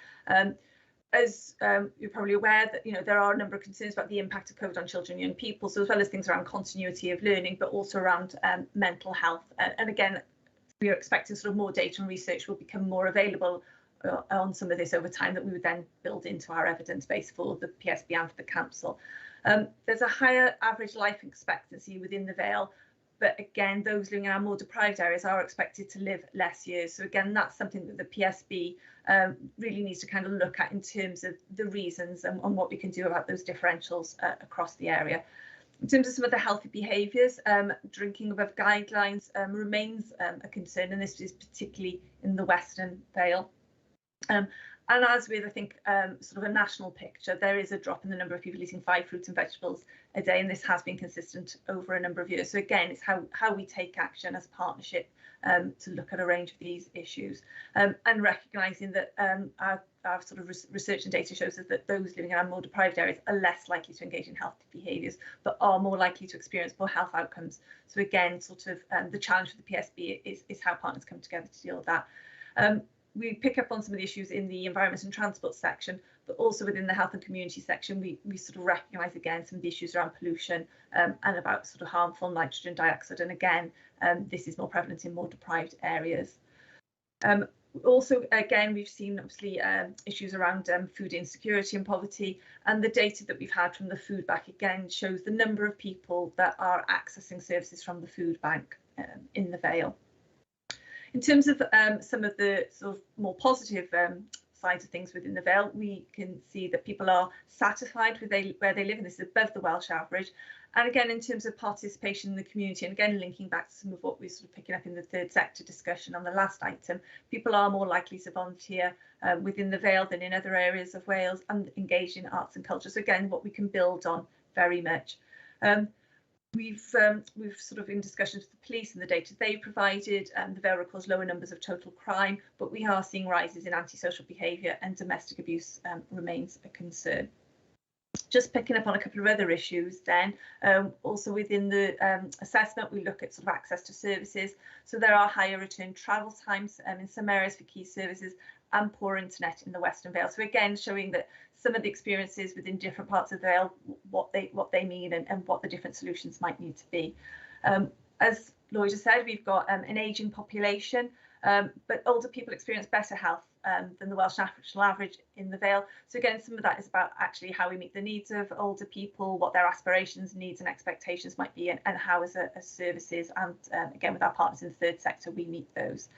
As you're probably aware, that there are a number of concerns about the impact of COVID on children and young people, so as well as things around continuity of learning, but also around mental health. And again, we are expecting sort of more data and research will become more available on some of this over time, that we would then build into our evidence base for the PSB and for the council. There's a higher average life expectancy within the Vale, but again, those living in our more deprived areas are expected to live less years. So again, that's something that the PSB really needs to kind of look at in terms of the reasons and what we can do about those differentials across the area. In terms of some of the healthy behaviours, drinking above guidelines remains a concern, and this is particularly in the Western Vale. And as with, I think, sort of a national picture, there is a drop in the number of people eating 5 fruits and vegetables a day, and this has been consistent over a number of years. So again, it's how we take action as a partnership to look at a range of these issues, and recognising that our sort of research and data shows us that those living in our more deprived areas are less likely to engage in healthy behaviours, but are more likely to experience poor health outcomes. So again, sort of the challenge for the PSB is how partners come together to deal with that. We pick up on some of the issues in the environment and transport section, but also within the health and community section, we sort of recognise again some of the issues around pollution and about sort of harmful nitrogen dioxide. And again, this is more prevalent in more deprived areas. Also, again, we've seen obviously issues around food insecurity and poverty, and the data that we've had from the food bank again shows the number of people that are accessing services from the food bank in the Vale. In terms of some of the sort of more positive sides of things within the Vale, we can see that people are satisfied with where they live, and this is above the Welsh average. And again, in terms of participation in the community, and again, linking back to some of what we're sort of picking up in the third sector discussion on the last item, people are more likely to volunteer within the Vale than in other areas of Wales and engage in arts and culture. So again, what we can build on very much. We've sort of in discussions with the police and the data they provided, the Vale records lower numbers of total crime, but we are seeing rises in antisocial behaviour, and domestic abuse remains a concern. Just picking up on a couple of other issues then, also within the assessment, we look at sort of access to services. So there are higher return travel times in some areas for key services, and poor internet in the Western Vale. So again, showing that some of the experiences within different parts of the Vale, what they mean and what the different solutions might need to be. As Lloyd has said, we've got an ageing population, but older people experience better health than the Welsh national average in the Vale. So again, some of that is about actually how we meet the needs of older people, what their aspirations, needs and expectations might be, and how as services and again with our partners in the third sector we meet those.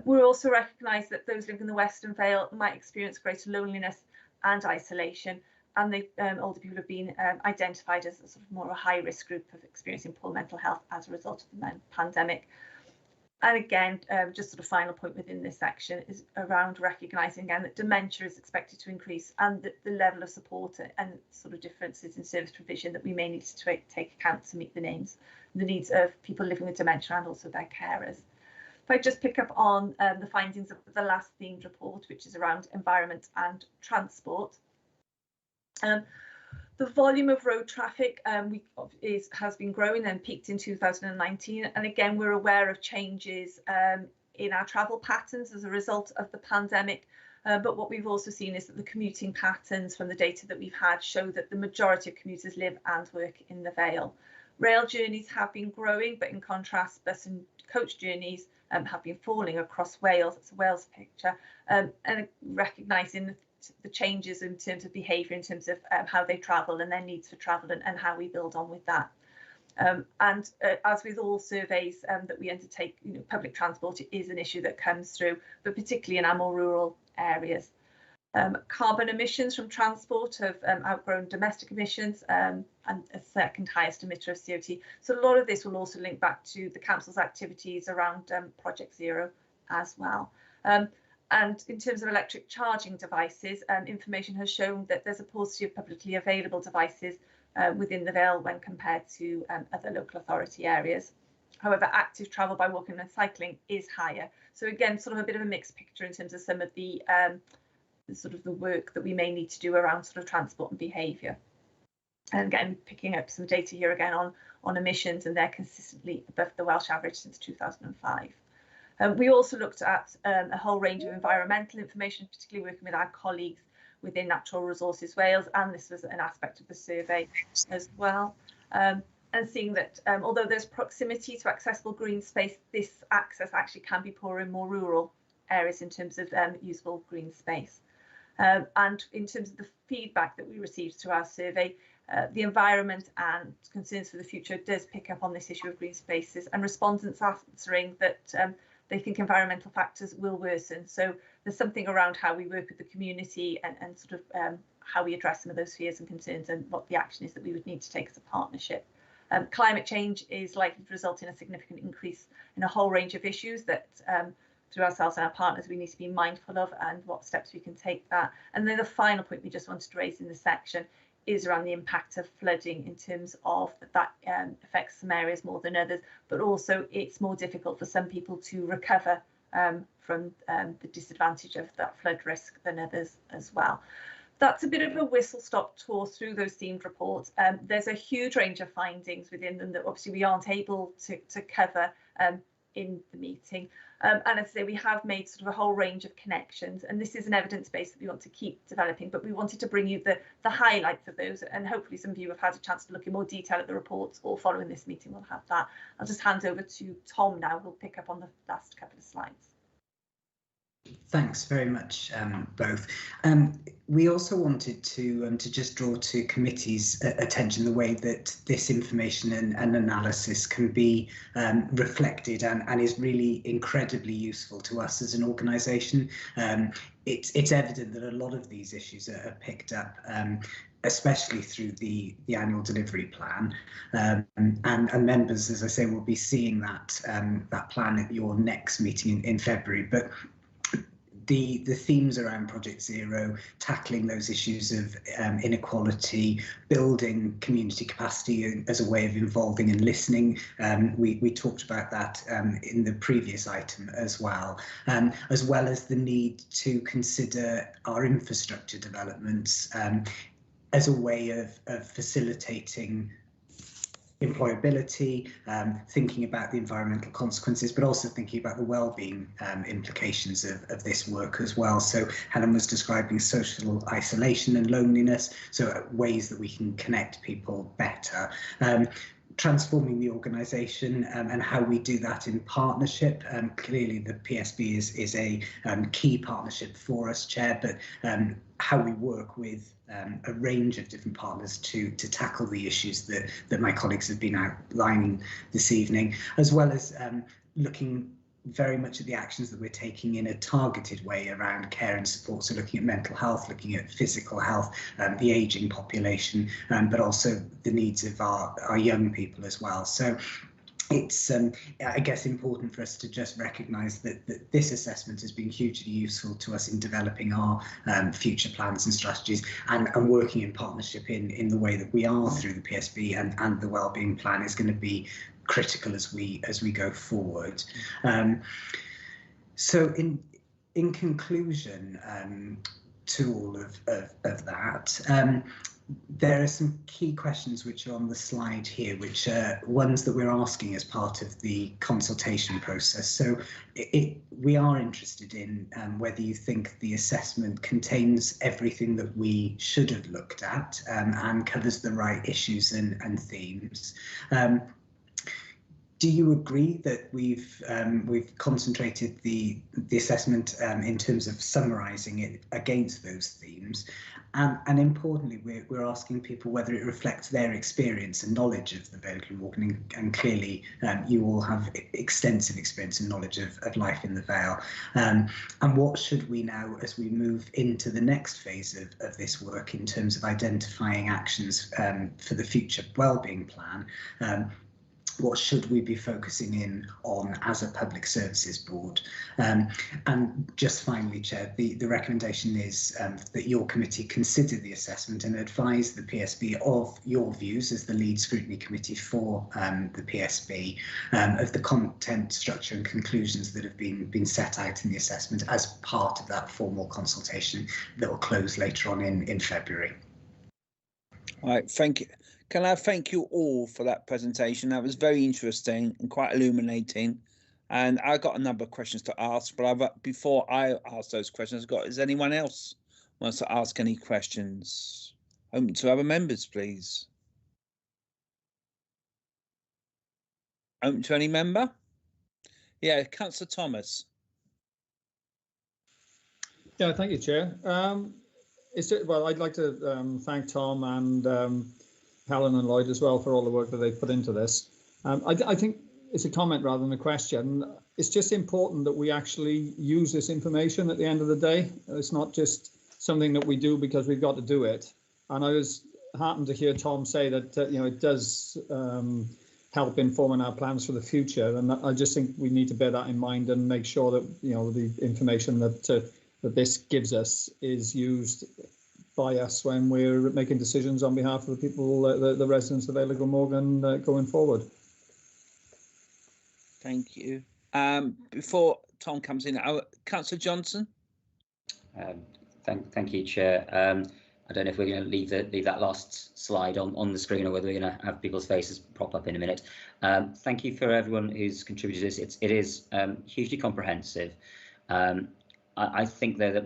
We also recognise that those living in the Western Vale might experience greater loneliness and isolation, and the older people have been identified as a sort of more a high-risk group of experiencing poor mental health as a result of the pandemic. And again, just sort of final point within this section is around recognising again that dementia is expected to increase, and that the level of support and sort of differences in service provision that we may need to take account to meet the needs of people living with dementia and also their carers. If I just pick up on the findings of the last themed report, which is around environment and transport. The volume of road traffic has been growing and peaked in 2019. And again, we're aware of changes in our travel patterns as a result of the pandemic. But what we've also seen is that the commuting patterns from the data that we've had show that the majority of commuters live and work in the Vale. Rail journeys have been growing, but in contrast, bus and coach journeys have been falling across Wales. It's a Wales picture, and recognising the changes in terms of behaviour, in terms of how they travel and their needs for travel, and how we build on with that. As with all surveys that we undertake, public transport is an issue that comes through, but particularly in our more rural areas. Carbon emissions from transport have outgrown domestic emissions and a second highest emitter of CO2. So a lot of this will also link back to the council's activities around Project Zero as well. And in terms of electric charging devices, information has shown that there's a paucity of publicly available devices within the Vale when compared to other local authority areas. However, active travel by walking and cycling is higher. So again, sort of a bit of a mixed picture in terms of some of the sort of the work that we may need to do around sort of transport and behaviour. And again, picking up some data here again on emissions, and they're consistently above the Welsh average since 2005. We also looked at a whole range of environmental information, particularly working with our colleagues within Natural Resources Wales, and this was an aspect of the survey as well. And seeing that although there's proximity to accessible green space, this access actually can be poorer in more rural areas in terms of usable green space. And in terms of the feedback that we received through our survey, the environment and concerns for the future does pick up on this issue of green spaces, and respondents answering that they think environmental factors will worsen. So there's something around how we work with the community and sort of how we address some of those fears and concerns, and what the action is that we would need to take as a partnership. Climate change is likely to result in a significant increase in a whole range of issues that through ourselves and our partners we need to be mindful of, and what steps we can take that. And then the final point we just wanted to raise in this section is around the impact of flooding, in terms of that affects some areas more than others, but also it's more difficult for some people to recover from the disadvantage of that flood risk than others as well. That's a bit of a whistle-stop tour through those themed reports. There's a huge range of findings within them that obviously we aren't able to cover in the meeting. And as I say, we have made sort of a whole range of connections, and this is an evidence base that we want to keep developing, but we wanted to bring you the highlights of those, and hopefully some of you have had a chance to look in more detail at the reports, or following this meeting we'll have that. I'll just hand over to Tom now, who'll pick up on the last couple of slides. Thanks very much, both. We also wanted to just draw to committee's attention the way that this information and analysis can be reflected and is really incredibly useful to us as an organisation. It's evident that a lot of these issues are picked up, especially through the annual delivery plan, and members, as I say, will be seeing that that plan at your next meeting in February. But the themes around Project Zero, tackling those issues of inequality, building community capacity as a way of involving and listening. We talked about that in the previous item as well as the need to consider our infrastructure developments as a way of facilitating employability, thinking about the environmental consequences, but also thinking about the well-being implications of this work as well. So Helen was describing social isolation and loneliness, so ways that we can connect people better. Transforming the organisation and how we do that in partnership. Clearly the PSB is a key partnership for us, Chair, but how we work with a range of different partners to tackle the issues that my colleagues have been outlining this evening, as well as looking very much at the actions that we're taking in a targeted way around care and support. So looking at mental health, looking at physical health, the ageing population, but also the needs of our young people as well. So it's, I guess, important for us to just recognise that this assessment has been hugely useful to us in developing our future plans and strategies, and working in partnership in the way that we are through the PSB and the Wellbeing Plan is going to be critical as we go forward. So in conclusion to all of that, there are some key questions which are on the slide here, which are ones that we're asking as part of the consultation process. So we are interested in whether you think the assessment contains everything that we should have looked at and covers the right issues and themes. Do you agree that we've concentrated the assessment in terms of summarising it against those themes, and importantly, we're asking people whether it reflects their experience and knowledge of the Vale of Glamorgan, and clearly you all have extensive experience and knowledge of life in the Vale, and what should we now, as we move into the next phase of this work in terms of identifying actions for the future wellbeing plan, what should we be focusing in on as a public services board? And just finally, Chair, the recommendation is that your committee consider the assessment and advise the PSB of your views as the lead scrutiny committee for the PSB of the content, structure and conclusions that have been set out in the assessment as part of that formal consultation that will close later on in February. All right, thank you. Can I thank you all for that presentation? That was very interesting and quite illuminating. And I got a number of questions to ask, but before I ask those questions, is anyone else wants to ask any questions? Open to other members, please. Open to any member? Yeah, Councillor Thomas. Yeah, thank you, Chair. Well, I'd like to thank Tom and Helen and Lloyd as well for all the work that they've put into this. I think it's a comment rather than a question. It's just important that we actually use this information at the end of the day. It's not just something that we do because we've got to do it. And I was heartened to hear Tom say that it does help informing our plans for the future. And I just think we need to bear that in mind and make sure that the information that this gives us is used by us when we're making decisions on behalf of the people, the residents of Vale of Glamorgan going forward. Thank you. Before Tom comes in, Councillor Johnson. Thank you, Chair. I don't know if we're going to leave that last slide on the screen or whether we're going to have people's faces pop up in a minute. Thank you for everyone who's contributed to this. It is hugely comprehensive. I think though that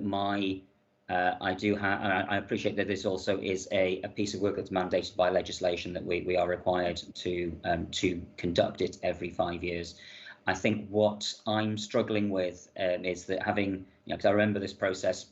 I appreciate that this also is a piece of work that's mandated by legislation that we are required to conduct it every 5 years. I think what I'm struggling with is that having, because I remember this process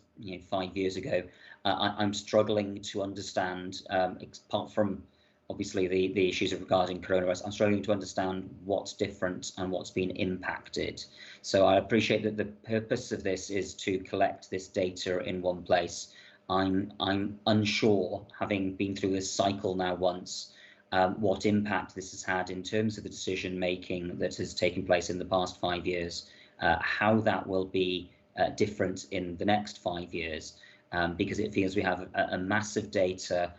5 years ago, I'm struggling to understand, apart from obviously the issues regarding coronavirus, I'm struggling to understand what's different and what's been impacted. So I appreciate that the purpose of this is to collect this data in one place. I'm unsure, having been through this cycle now once, what impact this has had in terms of the decision making that has taken place in the past 5 years, how that will be different in the next 5 years, because it feels we have a massive data,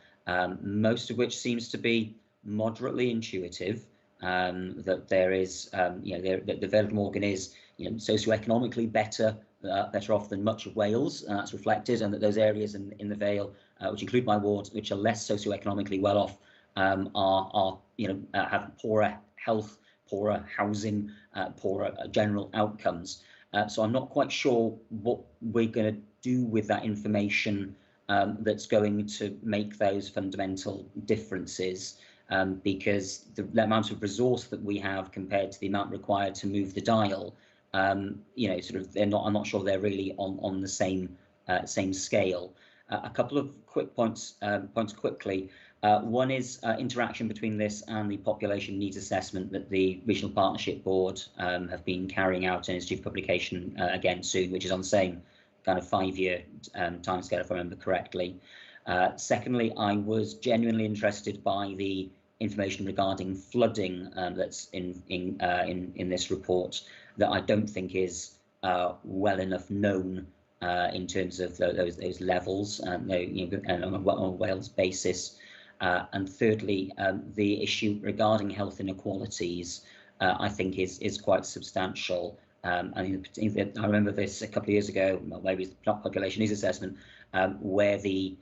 most of which seems to be moderately intuitive, that there is, that the Vale of Glamorgan is, socioeconomically better off than much of Wales, that's reflected, and that those areas in the Vale, which include my ward, which are less socioeconomically well off, have poorer health, poorer housing, poorer general outcomes. So I'm not quite sure what we're going to do with that information that's going to make those fundamental differences, because the amount of resource that we have compared to the amount required to move the dial, I'm not sure they're really on the same scale. A couple of quick points quickly. One is interaction between this and the population needs assessment that the Regional Partnership Board have been carrying out and is due for publication again soon, which is on the same kind of 5-year timescale, if I remember correctly. Secondly, I was genuinely interested by the information regarding flooding that's in this report that I don't think is well enough known in terms of those levels and on a Wales basis. And thirdly, the issue regarding health inequalities, I think is quite substantial. I remember this a couple of years ago, maybe it's not population needs assessment, where the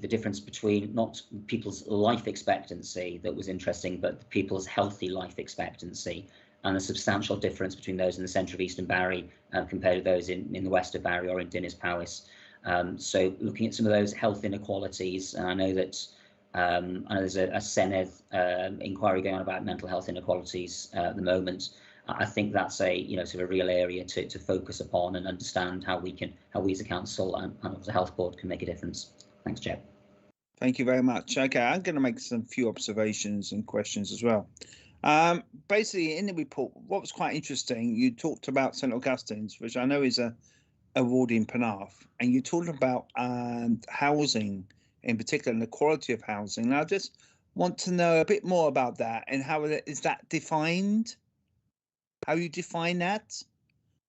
difference between not people's life expectancy that was interesting, but people's healthy life expectancy, and the substantial difference between those in the centre of Eastern Barry compared to those in the west of Barry or in Dinas Powys. So looking at some of those health inequalities, and I know that I know there's a Senedd inquiry going on about mental health inequalities at the moment. I think that's a sort of a real area to focus upon and understand how we as a council and as a health board can make a difference. Thanks, Chair. Thank you very much. Okay, I'm going to make some few observations and questions as well. Basically, in the report, what was quite interesting, you talked about St Augustine's, which I know is a ward in Penarth, and you talked about housing in particular and the quality of housing. And I just want to know a bit more about that and how is that defined? How you define that?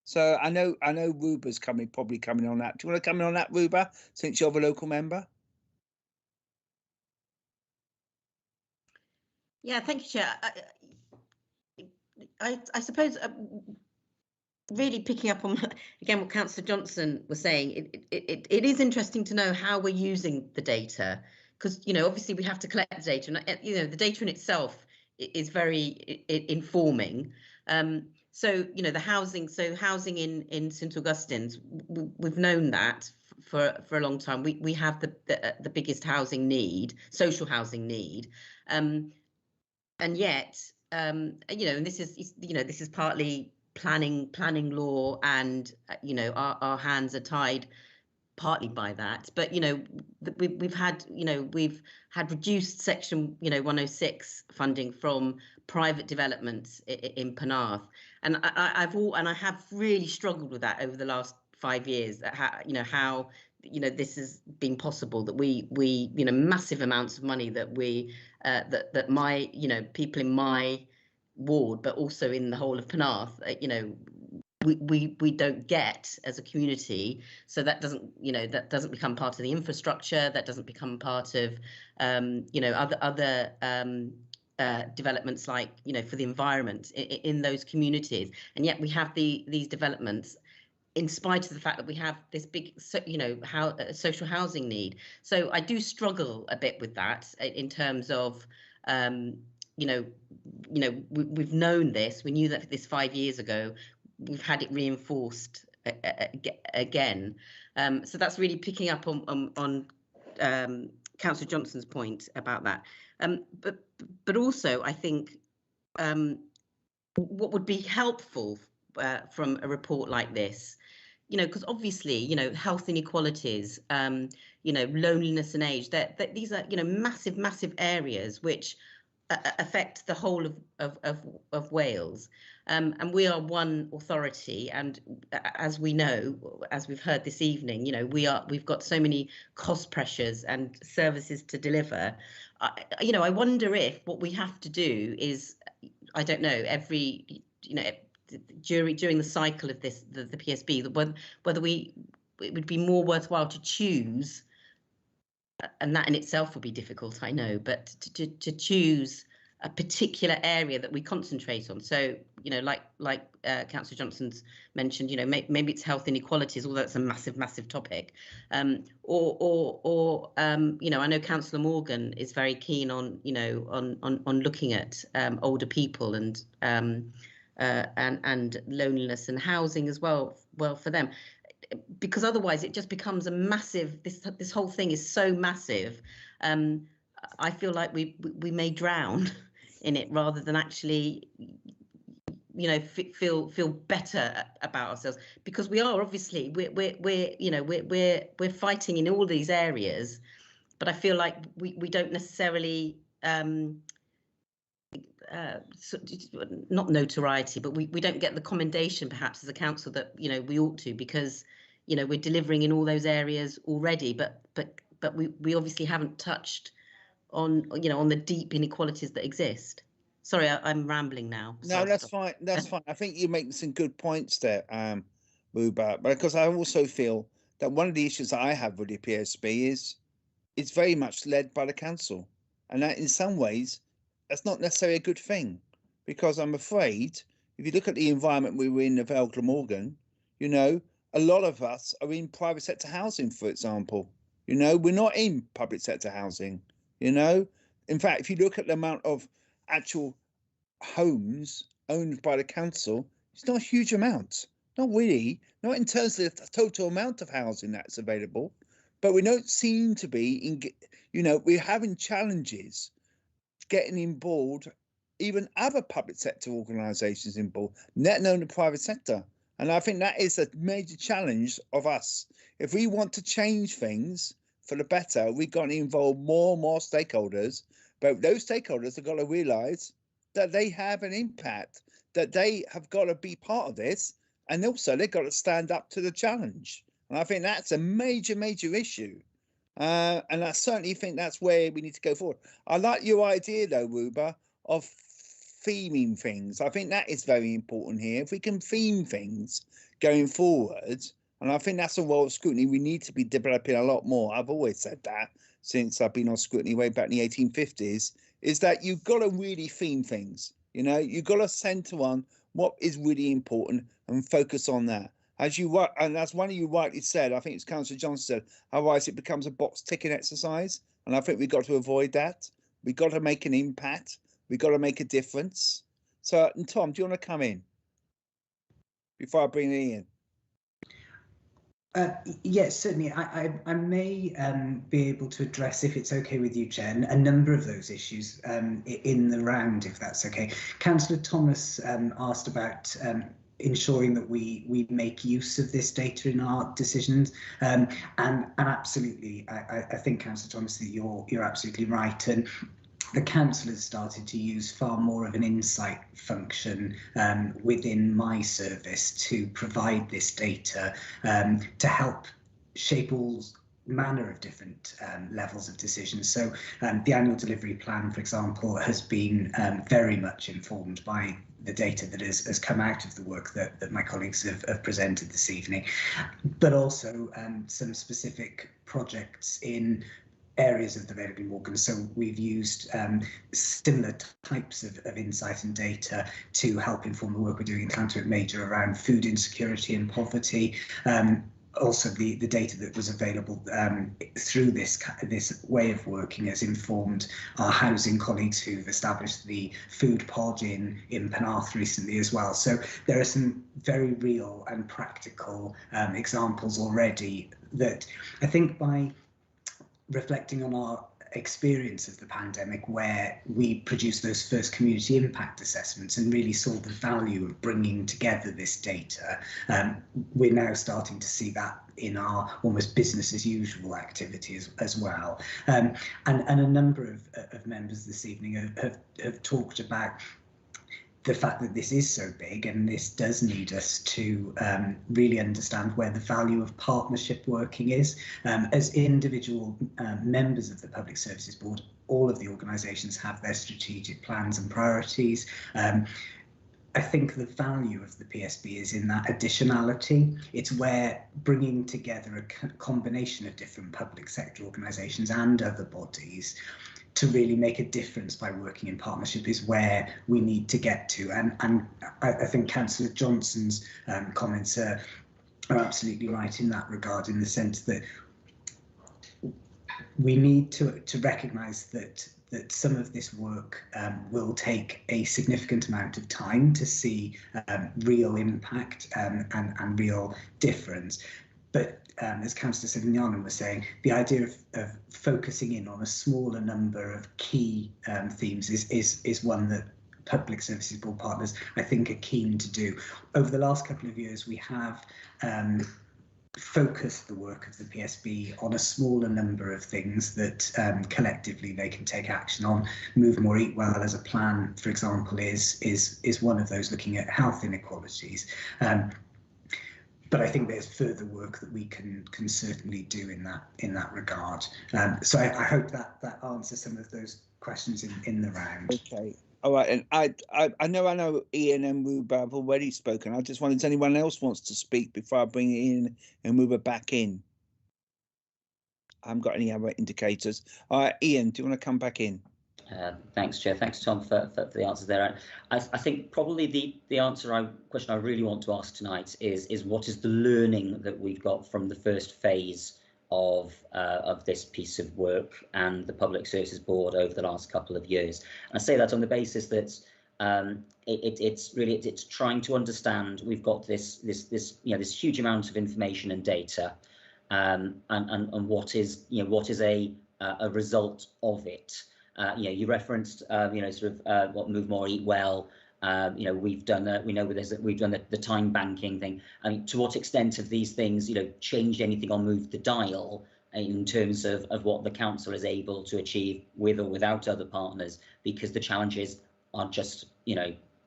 So I know Ruba's probably coming on that. Do you want to come in on that, Ruba, since you're the local member? Yeah, thank you, Chair. I suppose really picking up on again what Councillor Johnson was saying, it is interesting to know how we're using the data, because obviously we have to collect the data, and the data in itself is very informing. So the housing in St Augustine's, we've known that for a long time. We have the biggest housing need, social housing need, and yet and this is partly planning law, and our hands are tied partly by that, but we've had reduced section 106 funding from private developments in Penarth, and I have really struggled with that over the last 5 years, how this has been possible, that we massive amounts of money that we that my people in my ward, but also in the whole of Penarth, we don't get as a community. So that doesn't become part of the infrastructure, that doesn't become part of other developments, like for the environment in those communities, and yet we have these developments in spite of the fact that we have this big social housing need. So I do struggle a bit with that in terms of we've known this, we knew that this 5 years ago, we've had it reinforced again. So that's really picking up on Councillor Johnson's point about that. But also, I think what would be helpful from a report like this, because obviously, health inequalities, loneliness and age, that these are, massive areas which affect the whole of Wales, and we are one authority, and as we know, as we've heard this evening, we've got so many cost pressures and services to deliver. I wonder if what we have to do is, I don't know, every during the cycle of this, the PSB, whether it would be more worthwhile to choose, and that in itself will be difficult, I know, but to choose a particular area that we concentrate on. So, like Councillor Johnson's mentioned, maybe it's health inequalities, although it's a massive topic. Or I know Councillor Morgan is very keen on, on looking at older people and loneliness and housing as well for them, because otherwise it just becomes a massive, this whole thing is so massive. I feel like we may drown in it rather than actually feel better about ourselves, because we are obviously we're fighting in all these areas, but I feel like we don't necessarily not notoriety, but we don't get the commendation perhaps as a council that we ought to, because we're delivering in all those areas already, but we obviously haven't touched on on the deep inequalities that exist. Sorry, I'm rambling now. No, that's fine. That's fine. I think you make some good points there, Ruba, because I also feel that one of the issues that I have with the PSB is it's very much led by the council, and that in some ways that's not necessarily a good thing, because I'm afraid if you look at the environment we were in of Vale Glamorgan, a lot of us are in private sector housing, for example. We're not in public sector housing. In fact, if you look at the amount of actual homes owned by the council, it's not a huge amount. Not really. Not in terms of the total amount of housing that's available. but we don't seem to be we're having challenges getting involved, even other public sector organisations involved, let alone the private sector. And I think that is a major challenge of us. If we want to change things for the better, we've got to involve more and more stakeholders. But those stakeholders have got to realise that they have an impact, that they have got to be part of this, and also they've got to stand up to the challenge. And I think that's a major, major issue. And I certainly think that's where we need to go forward. I like your idea, though, Ruba, of theming things. I think that is very important here. If we can theme things going forward, and I think that's a role of Scrutiny we need to be developing a lot more. I've always said that since I've been on Scrutiny way back in the 1850s, is that you've got to really theme things. You've got to centre on what is really important and focus on that. And as one of you rightly said, I think it's Councillor Johnson said, otherwise it becomes a box ticking exercise. And I think we've got to avoid that. We've got to make an impact. We've got to make a difference. So, and Tom, do you want to come in before I bring Ian? Yes, certainly. I may be able to address, if it's okay with you, Jen, a number of those issues in the round, if that's okay. Councillor Thomas asked about ensuring that we make use of this data in our decisions, and absolutely, I think, Councillor Thomas, that you're absolutely right. And the council has started to use far more of an insight function within my service to provide this data to help shape all manner of different levels of decisions. So the annual delivery plan, for example, has been very much informed by the data that has come out of the work that my colleagues have presented this evening, but also some specific projects in areas of the Wellbeing organ. So we've used similar types of insight and data to help inform the work we're doing in Clanturk Major around food insecurity and poverty. Also, the data that was available through this way of working has informed our housing colleagues who've established the food pod in Penarth recently as well. So there are some very real and practical examples already that I think, by reflecting on our experience of the pandemic, where we produced those first community impact assessments and really saw the value of bringing together this data, we're now starting to see that in our almost business as usual activities as well. And a number of members this evening have talked about the fact that this is so big, and this does need us to really understand where the value of partnership working is. As individual members of the Public Services Board, all of the organisations have their strategic plans and priorities. I think the value of the PSB is in that additionality. It's where bringing together a combination of different public sector organisations and other bodies to really make a difference by working in partnership is where we need to get to. And I think Councillor Johnson's comments are absolutely right in that regard, in the sense that we need to recognise that some of this work will take a significant amount of time to see real impact and real difference. But as Councillor Signano was saying, the idea of focusing in on a smaller number of key themes is one that Public Services Board partners, I think, are keen to do. Over the last couple of years, we have focused the work of the PSB on a smaller number of things that collectively they can take action on. Move More, Eat Well as a plan, for example, is one of those, looking at health inequalities. But I think there's further work that we can certainly do in that regard. So I hope that answers some of those questions in the round. Okay. All right. And I know Ian and Ruba have already spoken. I just wondered if anyone else wants to speak before I bring Ian and Ruba back in. I haven't got any other indicators. All right, Ian, do you want to come back in? Thanks, Chair. Thanks, Tom, for the answers there. I think probably the question I really want to ask tonight is what is the learning that we've got from the first phase of this piece of work and the Public Services Board over the last couple of years. And I say that on the basis that it's trying to understand. We've got this huge amount of information and data. and what is a result of it. You referenced what Move More, Eat Well. We've done the time banking thing. I mean, to what extent have these things changed anything or moved the dial in terms of what the council is able to achieve with or without other partners, because the challenges are just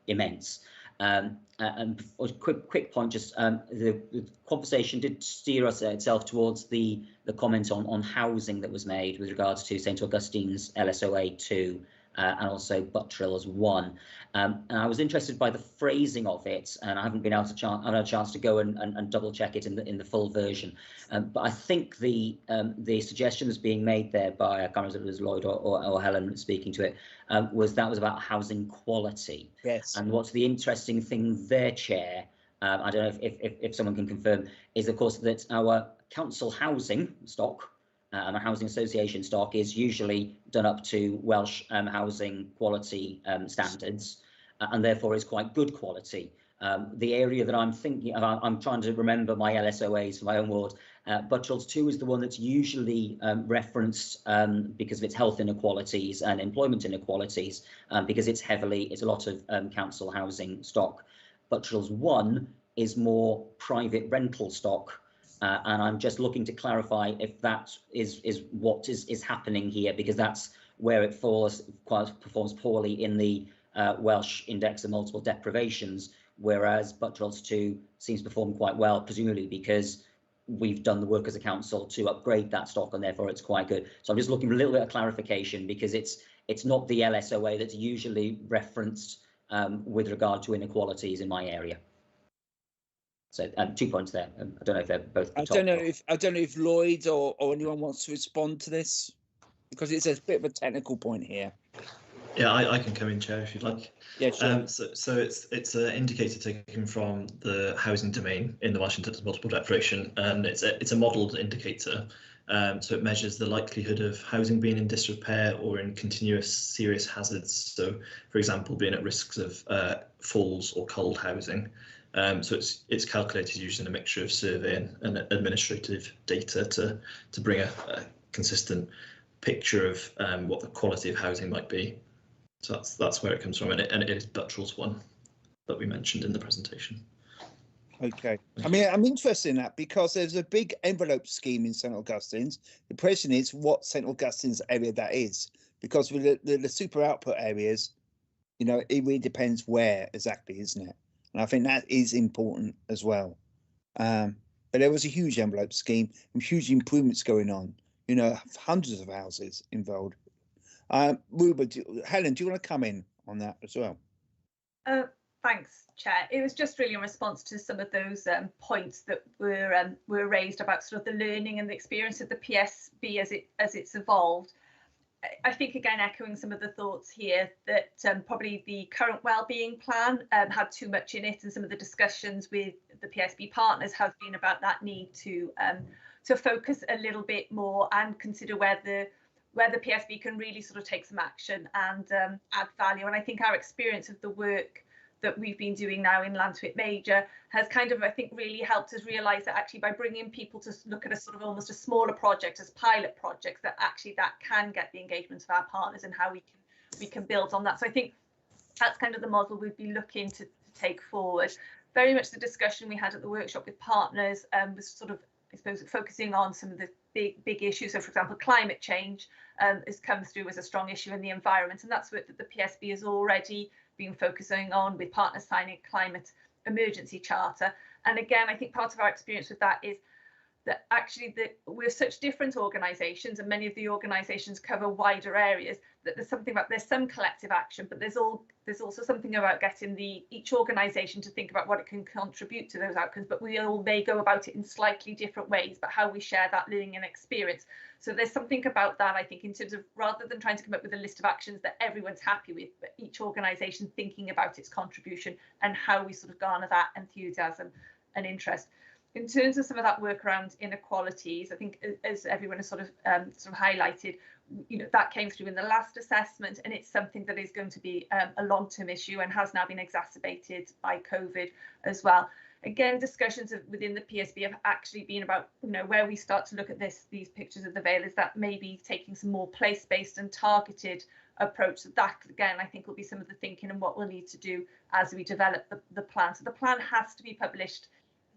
immense. And a quick point, just the conversation did steer us itself towards the comment on housing that was made with regards to St Augustine's LSOA 2 and also Buttrill's 1. And I was interested by the phrasing of it, and I haven't been able to had a chance to go and double check it in the full version. But I think the suggestion that's being made there by, I can't remember if it was Lloyd or Helen speaking to it, was about housing quality. Yes. And what's the interesting thing there, Chair, I don't know if someone can confirm, is of course that our council housing stock and a housing association stock is usually done up to Welsh housing quality standards, and therefore is quite good quality. The area that I'm thinking of, I'm trying to remember my LSOAs for my own ward. Buttrill's 2 is the one that's usually referenced because of its health inequalities and employment inequalities, because it's a lot of council housing stock. Buttrill's 1 is more private rental stock. And I'm just looking to clarify if that is what is happening here, because that's where it performs poorly in the Welsh Index of Multiple Deprivations, whereas Buttrill's 2 seems to perform quite well, presumably because we've done the work as a council to upgrade that stock, and therefore it's quite good. So I'm just looking for a little bit of clarification, because it's not the LSOA that's usually referenced with regard to inequalities in my area. So 2 points there. I don't know if they're both. I don't know if Lloyd or anyone wants to respond to this, because it's a bit of a technical point here. Yeah, I can come in, Chair, if you'd like. Yeah, sure. So it's an indicator taken from the housing domain in the Welsh Index of Multiple Deprivation, and it's a modelled indicator. So it measures the likelihood of housing being in disrepair or in continuous serious hazards. So, for example, being at risks of falls or cold housing. So it's calculated using a mixture of survey and administrative data to bring a consistent picture of what the quality of housing might be. So that's where it comes from, and it is Buttrill's 1 that we mentioned in the presentation. Okay. I mean, I'm interested in that because there's a big envelope scheme in St Augustine's. The question is what St Augustine's area that is, because with the super output areas, it really depends where exactly, isn't it? And I think that is important as well. But there was a huge envelope scheme and huge improvements going on, hundreds of houses involved. Ruba, Helen, do you want to come in on that as well? Thanks, Chair. It was just really in response to some of those points that were raised about sort of the learning and the experience of the PSB as it's evolved. I think, again, echoing some of the thoughts here, that probably the current wellbeing plan had too much in it, and some of the discussions with the PSB partners have been about that need to focus a little bit more and consider where the PSB can really sort of take some action and add value. And I think our experience of the work that we've been doing now in Llantwit Major has kind of, I think, really helped us realise that actually by bringing people to look at a sort of almost a smaller project as pilot projects, that actually that can get the engagement of our partners and how we can build on that. So I think that's kind of the model we'd be looking to take forward. Very much the discussion we had at the workshop with partners was sort of, I suppose, focusing on some of the big issues. So, for example, climate change has come through as a strong issue in the environment, and that's what the PSB has already been focusing on, with partners signing a climate emergency charter. And again, I think part of our experience with that is that actually we're such different organisations, and many of the organisations cover wider areas, that there's some collective action, but there's also something about getting each organisation to think about what it can contribute to those outcomes, but we all may go about it in slightly different ways, but how we share that learning and experience. So there's something about that, I think, in terms of, rather than trying to come up with a list of actions that everyone's happy with, but each organisation thinking about its contribution and how we sort of garner that enthusiasm and interest. In terms of some of that work around inequalities, I think, as everyone has sort of highlighted, that came through in the last assessment, and it's something that is going to be a long-term issue and has now been exacerbated by COVID as well. again, discussions within the PSB have actually been about, you know, where we start to look at these pictures of the Vale, is that maybe taking some more place-based and targeted approach. So that, again, I think will be some of the thinking and what we'll need to do as we develop the plan. So the plan has to be published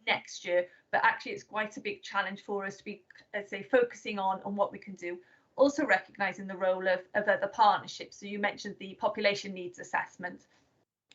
next year, but actually it's quite a big challenge for us to be, let's say, focusing on what we can do. Also recognising the role of other partnerships. So you mentioned the population needs assessment.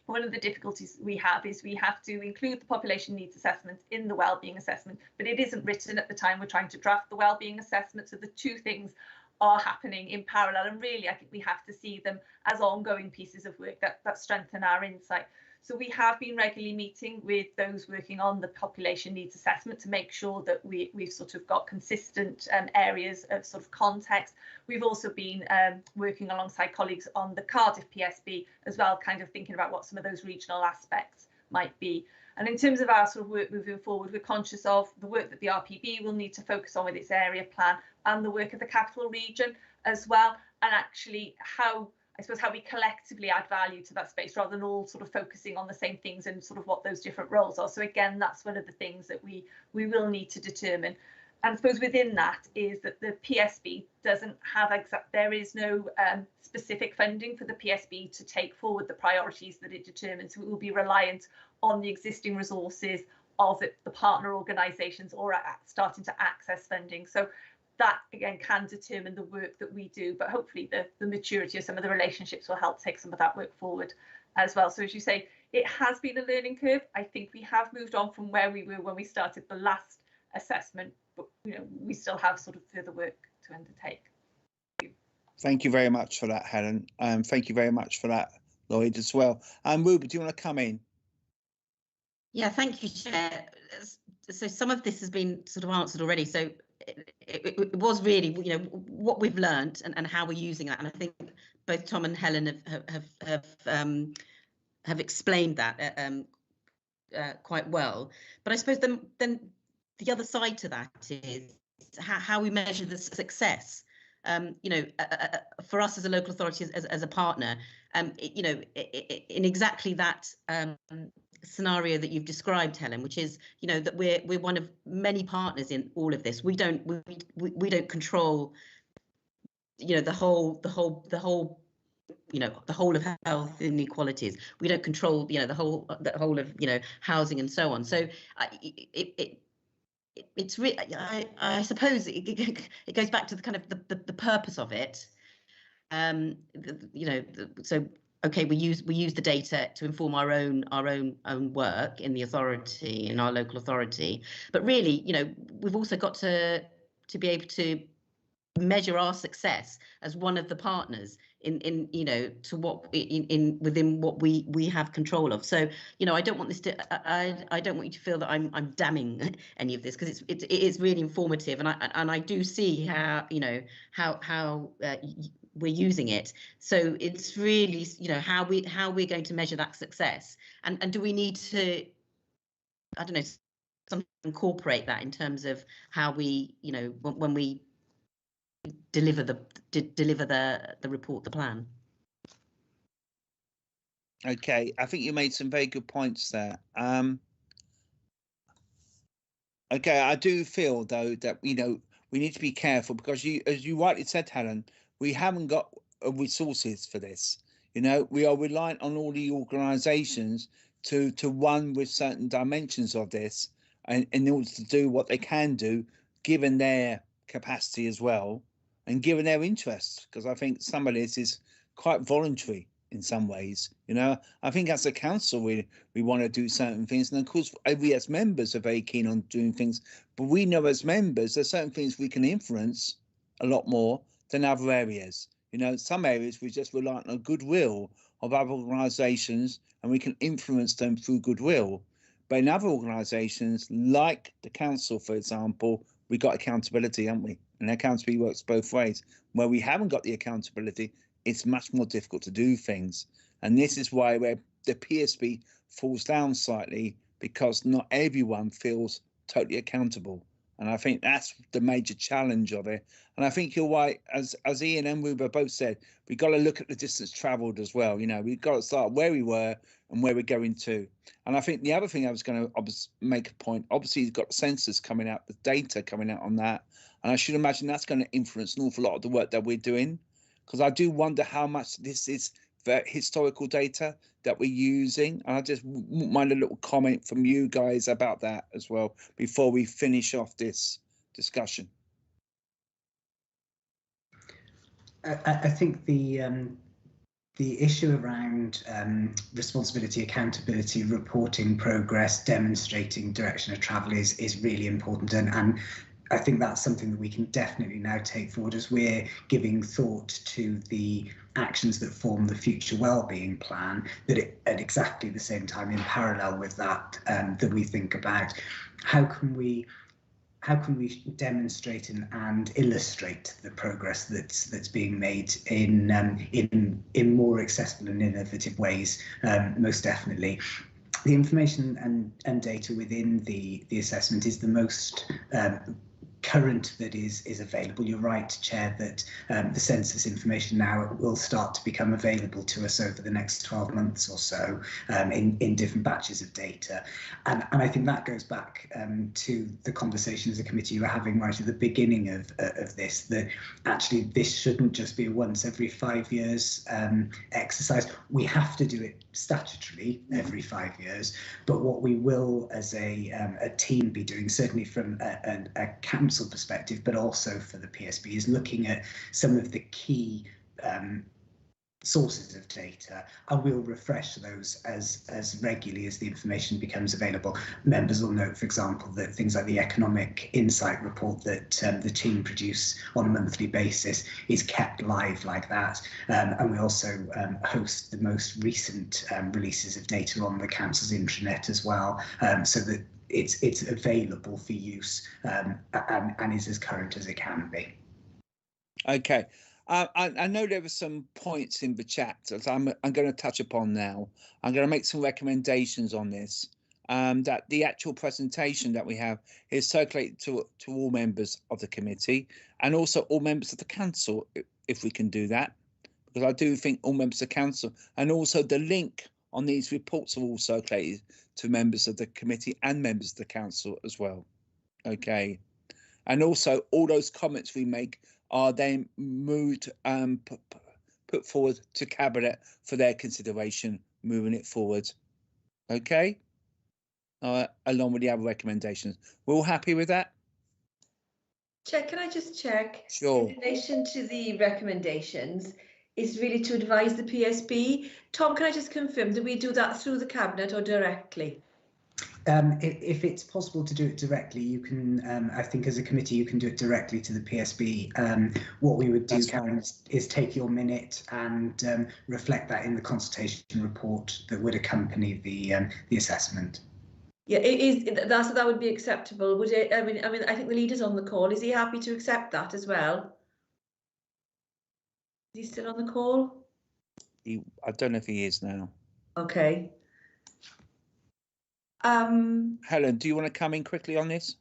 One of the difficulties we have is we have to include the population needs assessment in the wellbeing assessment, but it isn't written at the time we're trying to draft the wellbeing assessment. So the two things are happening in parallel, and really I think we have to see them as ongoing pieces of work that strengthen our insight. So we have been regularly meeting with those working on the population needs assessment to make sure that we've sort of got consistent areas of sort of context. We've also been working alongside colleagues on the Cardiff PSB as well, kind of thinking about what some of those regional aspects might be. And in terms of our sort of work moving forward, we're conscious of the work that the RPB will need to focus on with its area plan and the work of the capital region as well, and actually how we collectively add value to that space rather than all sort of focusing on the same things and sort of what those different roles are. So again, that's one of the things that we will need to determine. And I suppose within that is that the PSB doesn't have there is no specific funding for the PSB to take forward the priorities that it determines. So it will be reliant on the existing resources of the partner organisations or starting to access funding. So that again can determine the work that we do, but hopefully the maturity of some of the relationships will help take some of that work forward as well. So as you say, it has been a learning curve. I think we have moved on from where we were when we started the last assessment, but you know, we still have sort of further work to undertake. Thank you very much for that, Helen. Thank you very much for that, Lloyd, as well. Ruby, do you want to come in? Yeah, thank you, Chair. So some of this has been sort of answered already. So it was really, you know, what we've learned and how we're using that. And I think both Tom and Helen have explained that quite well. But I suppose then the other side to that is how we measure the success. You know, for us as a local authority, as a partner, you know, in exactly that scenario that you've described, Helen, which is, you know, that we're one of many partners in all of this. We don't control, you know, the whole, you know, the whole of health inequalities. We don't control, you know, the whole of, you know, housing and so on. So it's really, I suppose it goes back to the kind of the purpose of it. You know, so okay, we use the data to inform our own work in the authority, in our local authority, but really, you know, we've also got to be able to measure our success as one of the partners in you know, to what in within what we have control of. So, you know, I don't want this to I don't want you to feel that I'm damning any of this, because it is really informative, and I do see how, you know, how we're using it. So it's really, you know, how we're going to measure that success, and do we need to, I don't know, incorporate that in terms of how we, you know, when we deliver the report, the plan. Okay, I think you made some very good points there. Okay, I do feel though that, you know, we need to be careful, because as you rightly said, Helen, we haven't got resources for this. You know, we are reliant on all the organisations to run with certain dimensions of this, and in order to do what they can do, given their capacity as well, and given their interests, because I think some of this is quite voluntary in some ways. You know, I think as a council, we want to do certain things, and of course we as members are very keen on doing things, but we know as members there's certain things we can influence a lot more than other areas. You know, some areas we just rely on the goodwill of other organisations, and we can influence them through goodwill. But in other organisations, like the council, for example, we got accountability, haven't we? And accountability works both ways. Where we haven't got the accountability, it's much more difficult to do things. And this is why where the PSB falls down slightly, because not everyone feels totally accountable. And I think that's the major challenge of it. And I think you're right, as Ian and Ruba both said, we've got to look at the distance travelled as well. You know, we've got to start where we were and where we're going to. And I think the other thing I was going to make a point, obviously you've got sensors coming out, the data coming out on that. And I should imagine that's going to influence an awful lot of the work that we're doing, because I do wonder how much this is the historical data that we're using. And I just wouldn't mind a little comment from you guys about that as well before we finish off this discussion. I think the issue around responsibility, accountability, reporting progress, demonstrating direction of travel is really important, and I think that's something that we can definitely now take forward as we're giving thought to the actions that form the future wellbeing plan, that at exactly the same time, in parallel with that, that we think about how can we demonstrate and illustrate the progress that's being made in more accessible and innovative ways, most definitely. The information and data within the assessment is the most current that is available. You're right, Chair, that the census information now will start to become available to us over the next 12 months or so in different batches of data. And I think that goes back to the conversation as a committee you were having right at the beginning of this, that actually this shouldn't just be a once every 5 years exercise. We have to do it statutorily every 5 years, but what we will as a team be doing, certainly from a council perspective, but also for the PSB, is looking at some of the key sources of data, and we'll refresh those as regularly as the information becomes available. Members will note, for example, that things like the economic insight report that the team produce on a monthly basis is kept live like that, and we also host the most recent releases of data on the council's intranet as well, so that it's available for use and is as current as it can be. Okay. I know there were some points in the chat that I'm going to touch upon now. I'm going to make some recommendations on this. That the actual presentation that we have is circulated to all members of the committee and also all members of the council, if we can do that, because I do think all members of council, and also the link on these reports are all circulated to members of the committee and members of the council as well. Okay. And also all those comments we make are then moved put forward to Cabinet for their consideration, moving it forward. Okay, along with the other recommendations. We're all happy with that? Chair, can I just check? Sure. In relation to the recommendations, is really to advise the PSB. Tom, can I just confirm, do we do that through the Cabinet or directly? If it's possible to do it directly, you can, I think as a committee, you can do it directly to the PSB. What we would do, Karen, is take your minute and reflect that in the consultation report that would accompany the assessment. Yeah, it is. That would be acceptable, would it? I mean, I think the leader's on the call. Is he happy to accept that as well? Is he still on the call? I don't know if he is now. Okay. Helen, do you want to come in quickly on this?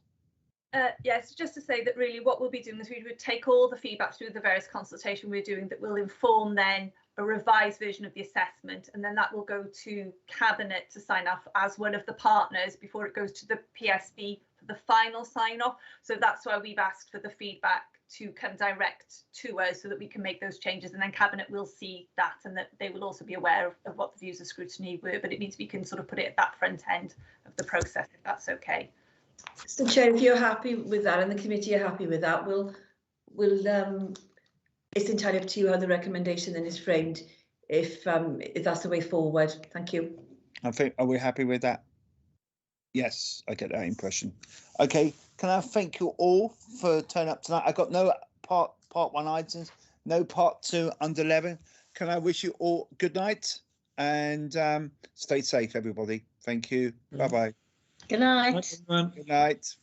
Yes, just to say that really what we'll be doing is we would take all the feedback through the various consultation we're doing that will inform then a revised version of the assessment, and then that will go to Cabinet to sign off as one of the partners before it goes to the PSB for the final sign off. So that's why we've asked for the feedback to come direct to us so that we can make those changes, and then Cabinet will see that, and that they will also be aware of what the views of scrutiny were, but it means we can sort of put it at that front end of the process, if that's okay. So Chair, if you're happy with that and the committee are happy with that, we'll it's entirely up to you how the recommendation then is framed, if that's the way forward. Thank you. I think, are we happy with that? Yes, I get that impression. Okay, can I thank you all for turning up tonight? I got no part one items, no part 2 under 11. Can I wish you all good night and stay safe, everybody. Thank you. Bye bye. Good night. Good night.